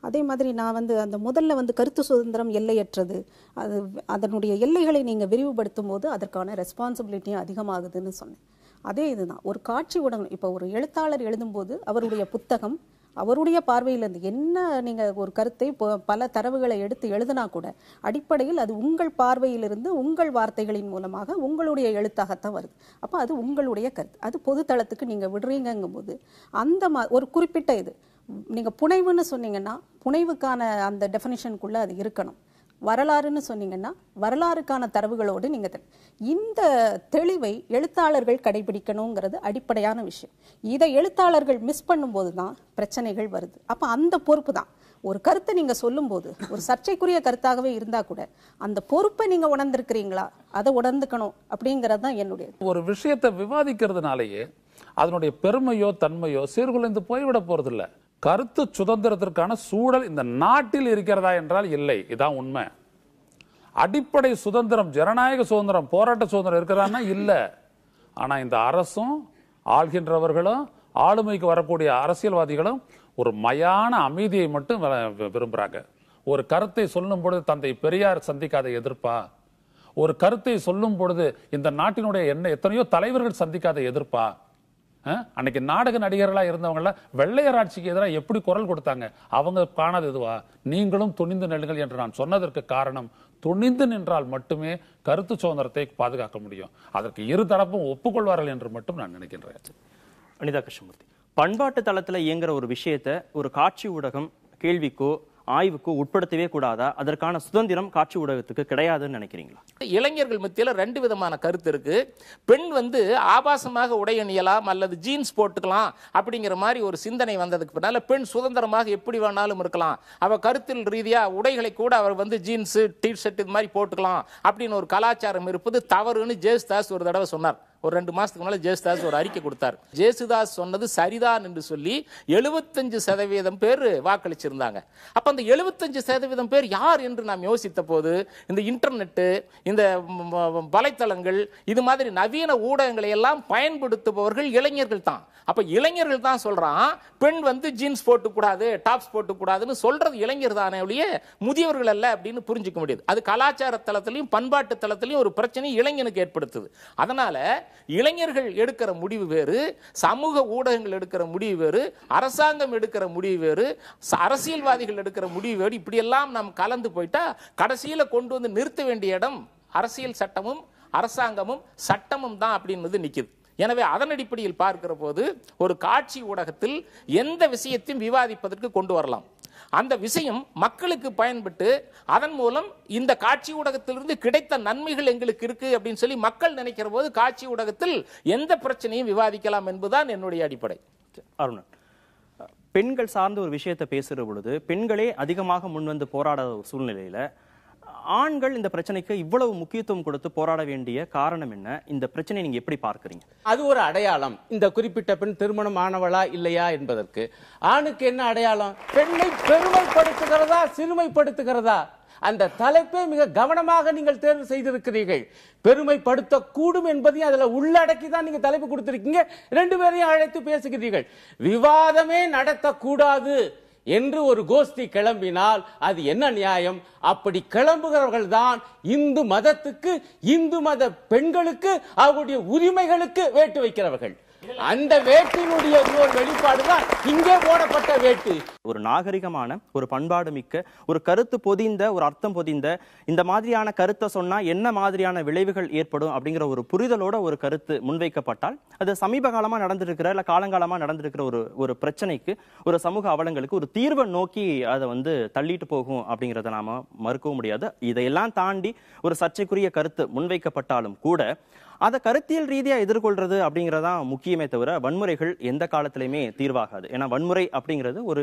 S9: அதே மாதிரி நான் அந்த முதல்ல கருத்து சுதந்திரம் எல்லையற்றது, அதனுடைய எல்லைகளை நீங்கள் விரிவுபடுத்தும் போது அதற்கான ரெஸ்பான்சிபிலிட்டியும் அதிகமாகுதுன்னு சொன்னேன். அதே இதுதான் ஒரு காட்சி ஊடகம். இப்போ ஒரு எழுத்தாளர் எழுதும்போது அவருடைய புத்தகம் அவருடைய பார்வையிலிருந்து என்ன நீங்கள் ஒரு கருத்தை பல தரவுகளை எடுத்து எழுதினா கூட அடிப்படையில் அது உங்கள் பார்வையிலிருந்து உங்கள் வார்த்தைகளின் மூலமாக உங்களுடைய எழுத்தாகத்தான் வருது. அப்போ அது உங்களுடைய கருத்து, அது பொதுத்தளத்துக்கு நீங்கள் விடுறீங்கும் போது ஒரு குறிப்பிட்ட இது நீங்கள் புனைவுன்னு சொன்னீங்கன்னா புனைவுக்கான அந்த டெஃபினிஷனுக்குள்ளே அது இருக்கணும். வரலாறுன்னு சொன்னீங்கன்னா வரலாறுக்கான தரவுகளோடு நீங்கள் இந்த தெளிவை எழுத்தாளர்கள் கடைபிடிக்கணுங்கிறது அடிப்படையான விஷயம். இதை எழுத்தாளர்கள் மிஸ் பண்ணும்போது தான் பிரச்சனைகள் வருது. அப்போ அந்த பொறுப்பு தான். ஒரு கருத்தை நீங்கள் சொல்லும்போது ஒரு சர்ச்சைக்குரிய கருத்தாகவே இருந்தால் கூட அந்த பொறுப்பை நீங்கள் உணர்ந்திருக்கிறீங்களா, அதை உணர்ந்துக்கணும் அப்படிங்கிறது தான் என்னுடைய.
S8: ஒரு விஷயத்தை விவாதிக்கிறதுனாலேயே அதனுடைய பெருமையோ தன்மையோ சீர்குலைந்து போய்விட போறதில்லை. கருத்து சுதந்திரத்திற்கான சூழல் இந்த நாட்டில் இருக்கிறதா என்றால் இல்லை. இதான் உண்மை. அடிப்படை சுதந்திரம், ஜனநாயக சுதந்திரம், போராட்ட சுதந்திரம் இருக்கிறான்னா இல்ல. ஆனா இந்த அரசும் ஆள்கின்றவர்களும் ஆளுமைக்கு வரக்கூடிய அரசியல்வாதிகளும் ஒரு மயான அமைதியை மட்டும் விரும்புறாங்க. ஒரு கருத்தை சொல்லும் பொழுது தந்தை பெரியார் சந்திக்காத எதிர்ப்பா, ஒரு கருத்தை சொல்லும் பொழுது இந்த நாட்டினுடைய எத்தனையோ தலைவர்கள் சந்திக்காத எதிர்ப்பா. அன்னைக்கு நாடக நடிகர்களா இருந்தவங்கள வெள்ளையர் ஆட்சிக்கு எதிராக எப்படி குரல் கொடுத்தாங்க, அவங்க காணாத இதுவா? நீங்களும் துணிந்து நெல்லுங்கள் என்று நான் சொன்னதற்கு காரணம், துணிந்து நின்றால் மட்டுமே கருத்து சுதந்திரத்தை பாதுகாக்க முடியும். அதற்கு இரு தரப்பும் ஒப்புக்கொள்வார்கள் என்று மட்டும் நான் நினைக்கின்றேன்.
S1: அனிதா கிருஷ்ணமூர்த்தி, பண்பாட்டு தளத்துல இயங்குற ஒரு விஷயத்தை ஒரு காட்சி ஊடகம் கேள்விக்கோ ஆய்வுக்கு உட்படுத்தவே கூடாதா? அதற்கான சுதந்திரம் காட்சி ஊடகத்துக்கு கிடையாதுன்னு நினைக்கிறீங்களா?
S14: இளைஞர்கள் மத்தியில் 2 விதமான கருத்து இருக்கு. பெண் ஆபாசமாக உடை அணியலாம் அல்லது ஜீன்ஸ் போட்டுக்கலாம் அப்படிங்கிற மாதிரி ஒரு சிந்தனை வந்ததுக்கு பின்னால பெண் சுதந்திரமாக எப்படி வேணாலும் இருக்கலாம், அவ கருத்தில் ரீதியா உடைகளை கூட அவர் ஜீன்ஸ் டிஷர்ட் இது மாதிரி போட்டுக்கலாம் அப்படின்னு ஒரு கலாச்சாரம் இருப்பது தவறுன்னு ஜேசுதாஸ் ஒரு தடவை சொன்னார். ஒரு 2 மாசத்துக்கு முன்னால ஜேசுதாஸ் ஒரு அறிக்கை கொடுத்தார். ஜேசுதாஸ் சொன்னது சரிதான் என்று சொல்லி 75% பேர் வாக்களிச்சிருந்தாங்க. அப்ப அந்த 75% பேர் யார் என்று நாம் யோசித்த போது இந்த இன்டர்நெட், இந்த வலைத்தளங்கள், இது மாதிரி நவீன ஊடகங்களை எல்லாம் பயன்படுத்துபவர்கள் இளைஞர்கள் தான். அப்ப இளைஞர்கள் தான் சொல்றான் பெண் ஜீன்ஸ் போட்டு கூடாது, டாப்ஸ் போட்டு கூடாதுன்னு சொல்றது இளைஞர் தானே ஒழிய முதியவர்கள் அல்ல அப்படின்னு புரிஞ்சுக்க முடியுது. அது கலாச்சார தளத்திலையும் பண்பாட்டு தளத்திலையும் ஒரு பிரச்சனை இளைஞனுக்கு ஏற்படுத்துது. அதனால இளைஞர்கள் எடுக்கிற முடிவு வேறு, சமூக ஊடகங்கள் எடுக்கிற முடிவு வேறு, அரசாங்கம் எடுக்கிற முடிவு வேறு, அரசியல்வாதிகள் எடுக்கிற முடிவு வேறு. இப்படி எல்லாம் நாம் கலந்து போயிட்டா கடைசியில கொண்டு நிறுத்த வேண்டிய இடம் அரசியல் சட்டமும் அரசாங்கமும் சட்டமும் தான் அப்படின்னு நிக்குது. எனவே அதன் அடிப்படையில் பார்க்கிற போது ஒரு காட்சி ஊடகத்தில் எந்த விஷயத்தையும் விவாதிப்பதற்கு கொண்டு வரலாம். அந்த விஷயம் மக்களுக்கு பயன்பட்டு அதன் மூலம் இந்த காட்சி ஊடகத்திலிருந்து கிடைத்த நன்மைகள் எங்களுக்கு இருக்கு அப்படின்னு சொல்லி மக்கள் நினைக்கிற போது காட்சி ஊடகத்தில் எந்த பிரச்சனையும் விவாதிக்கலாம் என்பதுதான் என்னுடைய அடிப்படை.
S1: அருணன், பெண்கள் சார்ந்த ஒரு விஷயத்தை பேசுற பொழுது பெண்களே அதிகமாக முன்வந்து போராடாத ஒரு சூழ்நிலையில ஆண்கள் இந்த பிரச்சனைக்கு இவ்வளவு முக்கியத்துவம் கொடுத்து போராட வேண்டிய காரணம் என்ன? இந்த பிரச்சனை நீங்க எப்படி பார்க்கறீங்க?
S15: அது ஒரு அடையாளம். இந்த குறிப்பிட்ட பெண் திருமணம் ஆனவளா இல்லையா என்பதற்கு ஆணுக்கு என்ன அடையாளம்? பெண்ணை பெருமைப்படுத்துகிறதா சிறுமைப்படுத்துகிறதா? அந்த தலைப்பை மிக கவனமாக நீங்கள் தேர்வு செய்திருக்கிறீர்கள். பெருமைப்படுத்த கூடும் என்பதையும் அதுல உள்ளடக்கி தான் நீங்க தலைப்பு கொடுத்திருக்கீங்க. ரெண்டு பேரையும் அழைத்து பேசுகிறீர்கள். விவாதமே நடத்தக்கூடாது என்று ஒரு கோஷ்டி கிளம்பினால் அது என்ன நியாயம்? அப்படி கிளம்புகிறவர்கள் தான் இந்து மதத்துக்கு, இந்து மத பெண்களுக்கு, அவருடைய உரிமைகளுக்கு வேட்டு வைக்கிறவர்கள். அந்த வேட்டினுடைய வெளிப்பாடுதான் இங்கே போடப்பட்ட வேட்டு.
S1: ஒரு நாகரிகமான, ஒரு பண்பாடு மிக்க, ஒரு கருத்து பொதிந்த, ஒரு அர்த்தம் பொதிந்த இந்த மாதிரியான கருத்தை சொன்னா என்ன மாதிரியான விளைவுகள் ஏற்படும் அப்படிங்கிற ஒரு புரிதலோட ஒரு கருத்து முன்வைக்கப்பட்டால் அது சமீப காலமா நடந்திருக்கிற இல்ல காலங்காலமா நடந்திருக்கிற ஒரு பிரச்சனைக்கு, ஒரு சமூக அவலங்களுக்கு ஒரு தீர்வை நோக்கி அதை தள்ளிட்டு போகும் அப்படிங்கிறத நாம மறுக்கவும் முடியாது. இதையெல்லாம் தாண்டி ஒரு சர்ச்சைக்குரிய கருத்து முன்வைக்கப்பட்டாலும் கூட அதை கருத்தியல் ரீதியா எதிர்கொள்றது அப்படிங்கறதான் முக்கியமே தவிர வன்முறைகள் எந்த காலத்திலுமே தீர்வாகாது. ஏன்னா வன்முறை அப்படிங்கிறது ஒரு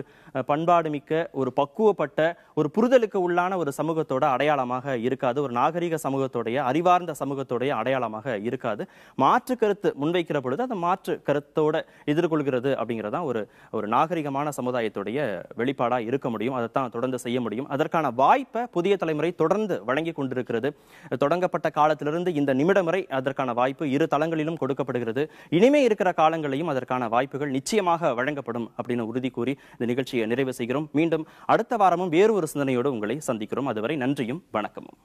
S1: பண்பாடு மிக்க, ஒரு பக்குவப்பட்ட, ஒரு புரிதலுக்கு உள்ளான ஒரு சமூகத்தோட அடையாளமாக இருக்காது. ஒரு நாகரிக சமூகத்தோடைய, அறிவார்ந்த சமூகத்தோடைய அடையாளமாக இருக்காது. மாற்று கருத்து முன்வைக்கிற பொழுது அதை மாற்று கருத்தோட எதிர்கொள்கிறது அப்படிங்கறதான் ஒரு நாகரிகமான சமுதாயத்துடைய வெளிப்பாடா இருக்க முடியும். அதைத்தான் தொடர்ந்து செய்ய முடியும். அதற்கான வாய்ப்பை புதிய தலைமுறை தொடர்ந்து வழங்கி கொண்டிருக்கிறது. தொடங்கப்பட்ட காலத்திலிருந்து இந்த நிமிடம் வரை அதற்கான வாய்ப்பு இரு தளங்களிலும் கொடுக்கப்படுகிறது. இனிமே இருக்கிற காலங்களையும் அதற்கான வாய்ப்புகள் நிச்சயமாக வழங்கப்படும் அப்படின்னு உறுதி கூறி இந்த நிகழ்ச்சியை நிறைவு செய்கிறோம். மீண்டும் அடுத்த வாரமும் வேறு ஒரு சிந்தனையோடு உங்களை சந்திக்கிறோம். அதுவரை நன்றியும் வணக்கமும்.